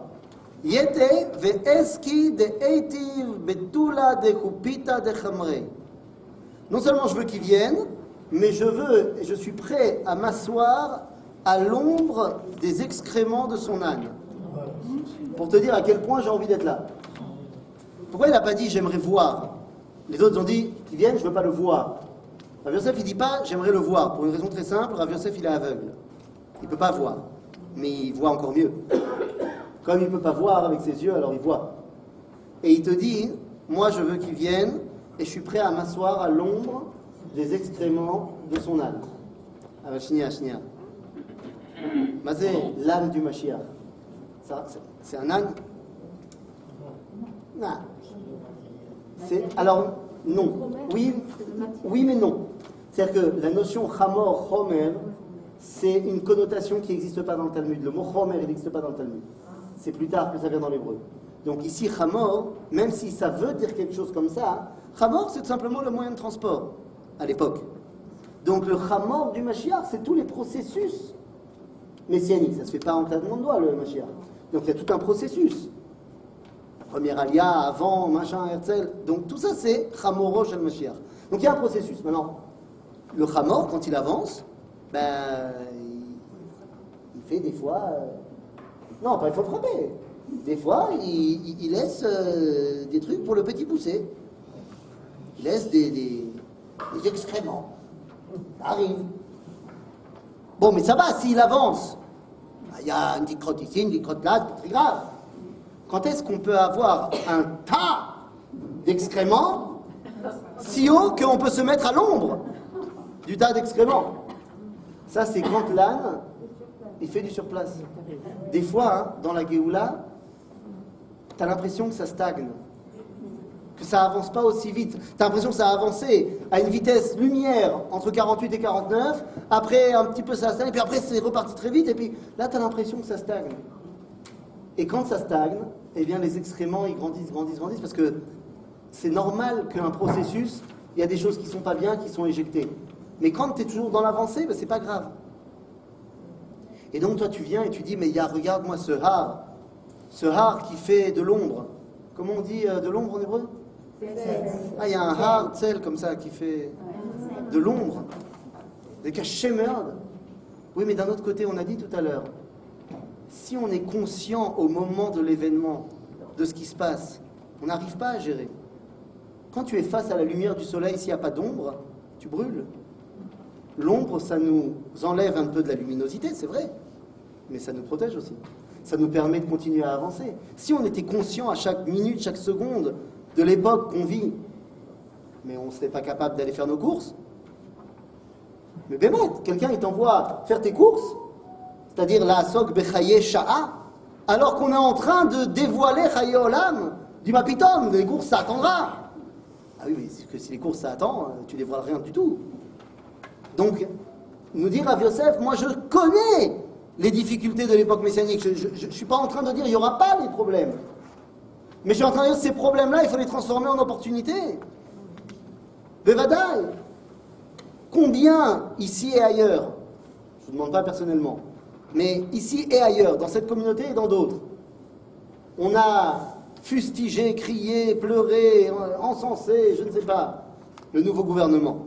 Yete ve'eski de eitiv betula de kupita de chamrei. Non seulement je veux qu'il vienne, mais je veux, et je suis prêt à m'asseoir à l'ombre des excréments de son âne. Pour te dire à quel point j'ai envie d'être là. Pourquoi il n'a pas dit j'aimerais voir? Les autres ont dit qu'il vienne, je ne veux pas le voir. Rav Yosef il dit pas j'aimerais le voir. Pour une raison très simple, Rav Yosef il est aveugle. Il ne peut pas voir. Mais il voit encore mieux. Comme il ne peut pas voir avec ses yeux, alors il voit. Et il te dit, moi je veux qu'il vienne, et je suis prêt à m'asseoir à l'ombre des excréments de son âne. Ah bah shnia. Mais c'est l'âne du Mashiach. Ça, c'est un âne? Non. Alors, non. Oui, mais non. C'est-à-dire que la notion Chamor, Chomer, c'est une connotation qui n'existe pas dans le Talmud. Le mot Chomer, il n'existe pas dans le Talmud. C'est plus tard que ça vient dans l'hébreu. Donc ici, Chamor, même si ça veut dire quelque chose comme ça, Chamor, c'est tout simplement le moyen de transport à l'époque. Donc le Chamor du Mashiach, c'est tous les processus messianiques. Ça ne se fait pas en claquement de doigts, le Mashiach. Donc il y a tout un processus. Première alia, avant, machin, Herzl. Donc tout ça, c'est Chamorosh al-Mashiach. Donc il y a un processus. Maintenant, le Chamor, quand il avance, ben, il fait des fois... Non, pas il faut le frapper. Des fois, il laisse des trucs pour le petit poussé. Il laisse des excréments. Ça arrive. Bon, mais ça va, s'il avance. Il y a une petite crotte ici, une petite crotte là, c'est pas très grave. Quand est-ce qu'on peut avoir un tas d'excréments si haut qu'on peut se mettre à l'ombre du tas d'excréments? Ça, c'est quand l'âne, il fait du surplace. Des fois, hein, dans la Géoula, tu as l'impression que ça stagne, que ça avance pas aussi vite. Tu as l'impression que ça a avancé à une vitesse lumière entre 48 et 49, après un petit peu ça stagne, et puis après c'est reparti très vite, et puis là tu as l'impression que ça stagne. Et quand ça stagne, eh bien les excréments ils grandissent, parce que c'est normal qu'un processus, il y a des choses qui sont pas bien, qui sont éjectées. Mais quand tu es toujours dans l'avancée, ben, c'est pas grave. Et donc toi tu viens et tu dis, mais regarde-moi ce har qui fait de l'ombre. Comment on dit de l'ombre en hébreu? Ah, il y a un har tzel comme ça qui fait de l'ombre. Des cachemerd. Oui, mais d'un autre côté, on a dit tout à l'heure, si on est conscient au moment de l'événement, de ce qui se passe, on n'arrive pas à gérer. Quand tu es face à la lumière du soleil, s'il n'y a pas d'ombre, tu brûles. L'ombre, ça nous enlève un peu de la luminosité, c'est vrai, mais ça nous protège aussi. Ça nous permet de continuer à avancer. Si on était conscient à chaque minute, chaque seconde de l'époque qu'on vit, mais on ne serait pas capable d'aller faire nos courses. Mais bémet, quelqu'un il t'envoie faire tes courses, c'est-à-dire la asok bechaye sha'a, alors qu'on est en train de dévoiler chaye olam du mapitom, les courses ça attendra. Ah oui, mais si les courses ça attend, tu ne dévoiles rien du tout. Donc, nous dire à Yosef, moi je connais les difficultés de l'époque messianique. Je ne suis pas en train de dire qu'il n'y aura pas les problèmes. Mais je suis en train de dire que ces problèmes-là, il faut les transformer en opportunités. Bevadaï. Combien, ici et ailleurs, je ne vous demande pas personnellement, mais ici et ailleurs, dans cette communauté et dans d'autres, on a fustigé, crié, pleuré, encensé, je ne sais pas, le nouveau gouvernement.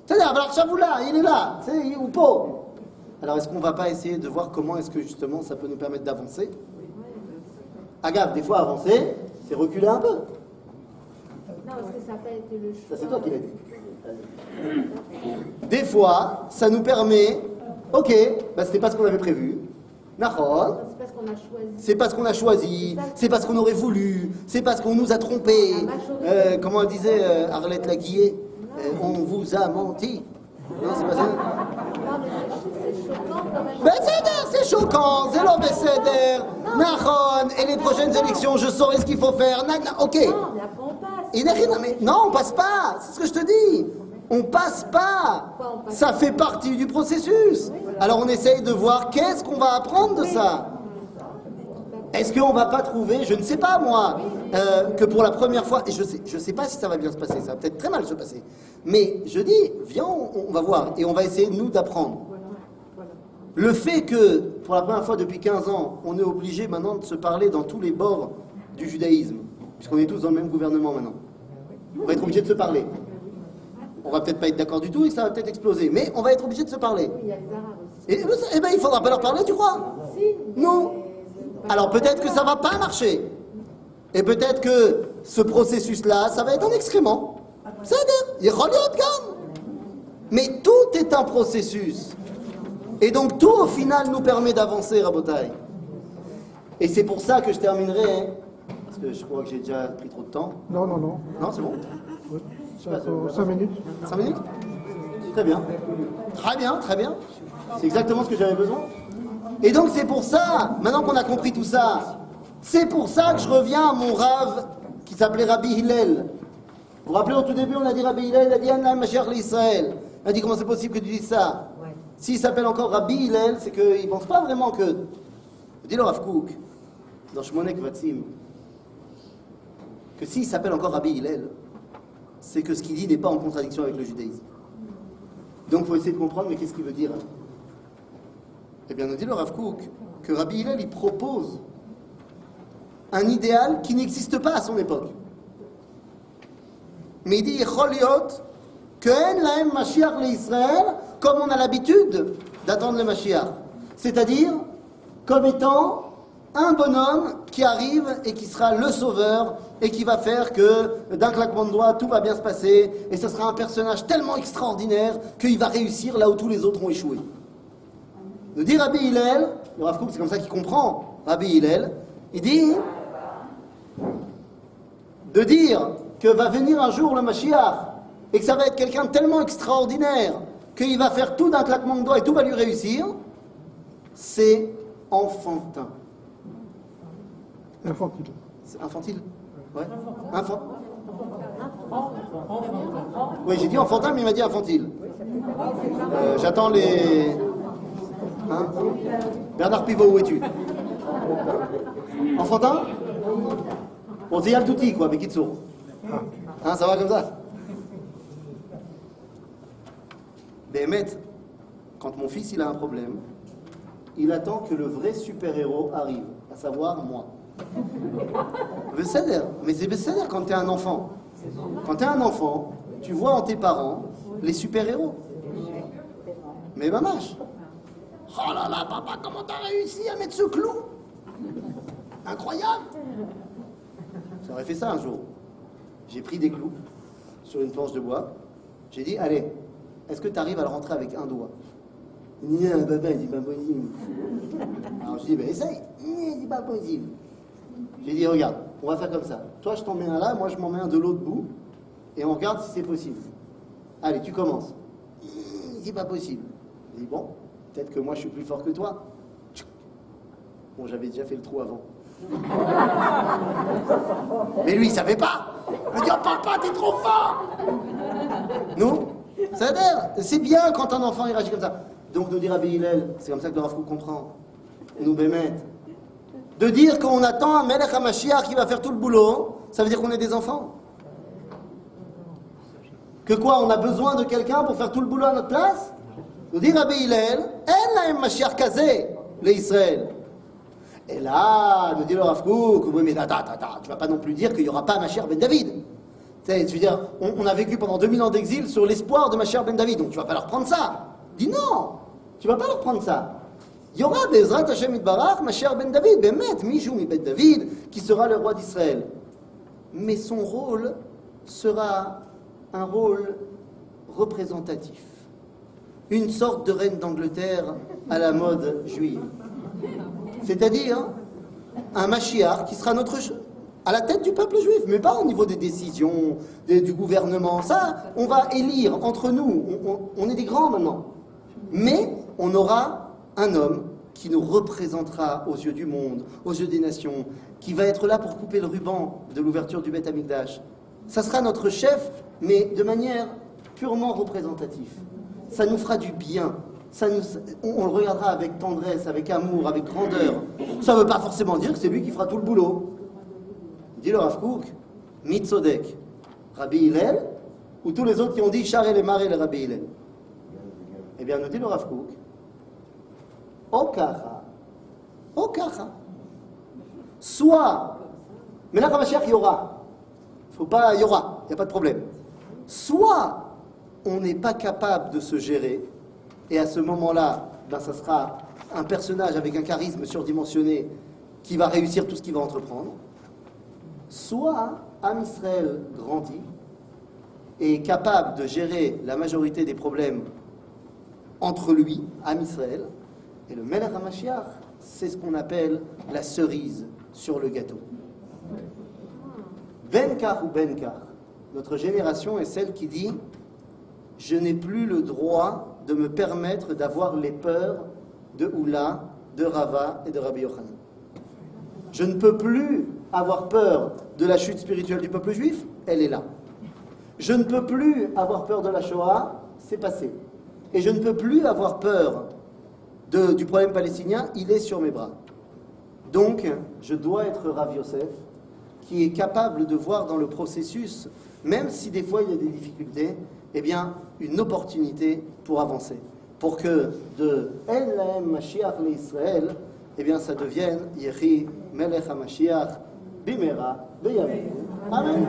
C'est-à-dire, alors Chavoula, il est là, c'est ou pas. Alors est-ce qu'on ne va pas essayer de voir comment est-ce que justement ça peut nous permettre d'avancer? Agave, des fois avancer, c'est reculer un peu. Non, parce que ça n'a pas été le choix. Ça, c'est toi qui l'as dit. Des fois, ça nous permet, ok, bah, c'était pas ce qu'on avait prévu. Nahon, C'est parce qu'on a choisi. c'est pas ce qu'on a choisi, c'est pas ce qu'on aurait voulu, c'est parce qu'on nous a trompés. Comment disait Arlette Laguillet, on vous a menti. Non, c'est pas ça. Non, mais c'est choquant quand même. Besséder, c'est choquant, c'est le Besséder. Nahon, et les prochaines élections, je saurai ce qu'il faut faire. Ok. Non, mais après on passe. Il n'est rien, mais non, on passe pas. C'est ce que je te dis. On passe pas. Pourquoi on passe Ça fait partie du processus. Alors on essaye de voir qu'est-ce qu'on va apprendre de ça. Est-ce qu'on va pas trouver, je ne sais pas moi, que pour la première fois, et je sais pas si ça va bien se passer, ça va peut-être très mal se passer. Mais je dis, viens, on va voir et on va essayer nous d'apprendre. Le fait que pour la première fois depuis 15 ans, on est obligé maintenant de se parler dans tous les bords du judaïsme, puisqu'on est tous dans le même gouvernement maintenant. On va être obligé de se parler. On va peut-être pas être d'accord du tout et ça va peut-être exploser, mais on va être obligé de se parler. Oui, il y a les Arabes aussi. Et ben il faudra pas leur parler, tu crois? Si, mais- Non. Alors peut-être que ça va pas marcher. Et peut-être que ce processus-là, ça va être un excrément. C'est-à-dire, mais tout est un processus. Et donc tout au final nous permet d'avancer, Rabotai. Et c'est pour ça que je terminerai, parce que je crois que j'ai déjà pris trop de temps. Non. Non, c'est bon? Oui. Ça fait 5 minutes. 5 minutes? Très bien. Très bien, très bien. C'est exactement ce que j'avais besoin. Et donc c'est pour ça, maintenant qu'on a compris tout ça, c'est pour ça que je reviens à mon rave qui s'appelait Rabbi Hillel. Vous vous rappelez au tout début, on a dit Rabbi Hillel, il a dit Anna Mashiach l'Israël. On a dit comment c'est possible que tu dises ça? S'il s'appelle encore Rabbi Hillel, c'est qu'il ne pense pas vraiment que... Dis le Rav Kook, dans Shmonek Vatsim, que s'il s'appelle encore Rabbi Hillel, c'est que ce qu'il dit n'est pas en contradiction avec le judaïsme. Donc il faut essayer de comprendre, mais qu'est-ce qu'il veut dire? Eh bien, nous dit le Rav Kook que Rabbi Hillel, il propose un idéal qui n'existe pas à son époque. Mais il dit, Choliot, que en laem Mashiach l'Israël, comme on a l'habitude d'attendre le Mashiach. C'est-à-dire, comme étant un bonhomme qui arrive et qui sera le sauveur et qui va faire que d'un claquement de doigts tout va bien se passer et ce sera un personnage tellement extraordinaire qu'il va réussir là où tous les autres ont échoué. Nous dit Rabbi Hillel, le Rav Kook c'est comme ça qu'il comprend Rabbi Hillel, il dit de dire que va venir un jour le Mashiach et que ça va être quelqu'un de tellement extraordinaire qu'il va faire tout d'un claquement de doigts et tout va lui réussir, c'est enfantin. Infantile. C'est infantile? Ouais. Oui, j'ai dit enfantin, mais il m'a dit infantile. J'attends les... Hein? Bernard Pivot, où es-tu? Enfantin? Bon, c'est Yaltouti, quoi, mais Kitsour. Hein, ça va comme ça? Béhémet, quand mon fils il a un problème, il attend que le vrai super-héros arrive, à savoir moi. Besséder, mais c'est Besséder quand t'es un enfant. Quand t'es un enfant, tu vois en tes parents les super-héros. Mais mamache. Oh là là, papa, comment t'as réussi à mettre ce clou? Incroyable! J'aurais fait ça un jour. J'ai pris des clous sur une planche de bois. J'ai dit, allez, est-ce que tu arrives à le rentrer avec un doigt? Il dit, ah, papa, c'est pas possible. Alors je dis, ben essaye. C'est pas possible. J'ai dit, regarde, on va faire comme ça. Toi, je t'en mets un là, moi, je m'en mets un de l'autre bout. Et on regarde si c'est possible. Allez, tu commences. C'est pas possible. J'ai dit, bon, peut-être que moi, je suis plus fort que toi. Bon, j'avais déjà fait le trou avant. Mais lui, il savait pas. Il dit, oh papa, t'es trop fort. Non, c'est bien quand un enfant il réagit comme ça. Donc nous dire Rabbi Hillel, c'est comme ça que le Rav Kook comprend. Nous bémet. De dire qu'on attend un Melech HaMashiach qui va faire tout le boulot, ça veut dire qu'on est des enfants. Que quoi, on a besoin de quelqu'un pour faire tout le boulot à notre place? Nous dit Rabbi Hillel, en laem Mashiach kazé, les Israël. Et là, nous dit le Rav Kook, oui mais attends, tu vas pas non plus dire qu'il n'y aura pas Mashiach ben David. Je veux dire, on a vécu pendant 2000 ans d'exil sur l'espoir de Mashiach ben David, donc tu vas pas leur prendre ça. Dis non. Tu ne vas pas leur prendre ça. Il y aura Bezrat Hashem Itbarach, Mashiach ben David, Bemet, Mijou mi ben David, qui sera le roi d'Israël. Mais son rôle sera un rôle représentatif. Une sorte de reine d'Angleterre à la mode juive. C'est-à-dire un Mashiach qui sera à la tête du peuple juif, mais pas au niveau des décisions, du gouvernement. Ça, on va élire entre nous. On est des grands maintenant. Mais on aura un homme qui nous représentera aux yeux du monde, aux yeux des nations, qui va être là pour couper le ruban de l'ouverture du Beth Amikdash. Ça sera notre chef, mais de manière purement représentative. Ça nous fera du bien. On le regardera avec tendresse, avec amour, avec grandeur. Ça ne veut pas forcément dire que c'est lui qui fera tout le boulot. Dit le Rav Kook, Mitzodek, Rabbi Hillel, ou tous les autres qui ont dit Charel et Marel et Rabbi Hillel. Eh bien, nous dit le Rav Kook, Okacha. Soit, mais là, Mashiach, il y aura. Il y aura, il n'y a pas de problème. Soit on n'est pas capable de se gérer, et à ce moment-là, ça sera un personnage avec un charisme surdimensionné qui va réussir tout ce qu'il va entreprendre. Soit Am Israël grandit et est capable de gérer la majorité des problèmes entre lui, Am Israël, et le Melech HaMashiach, c'est ce qu'on appelle la cerise sur le gâteau. Benkar ou Benkar, notre génération est celle qui dit « Je n'ai plus le droit de me permettre d'avoir les peurs de Oula, de Rava et de Rabbi Yochanan. Je ne peux plus avoir peur de la chute spirituelle du peuple juif, elle est là. Je ne peux plus avoir peur de la Shoah, c'est passé. Et je ne peux plus avoir peur du problème palestinien, il est sur mes bras. Donc, je dois être Rav Yosef, qui est capable de voir dans le processus, même si des fois il y a des difficultés, eh bien, une opportunité pour avancer. Pour que de El Lahem Mashiach l'Israël, eh bien, ça devienne Yehi Melech HaMashiach Bimera Beyamim. Amen.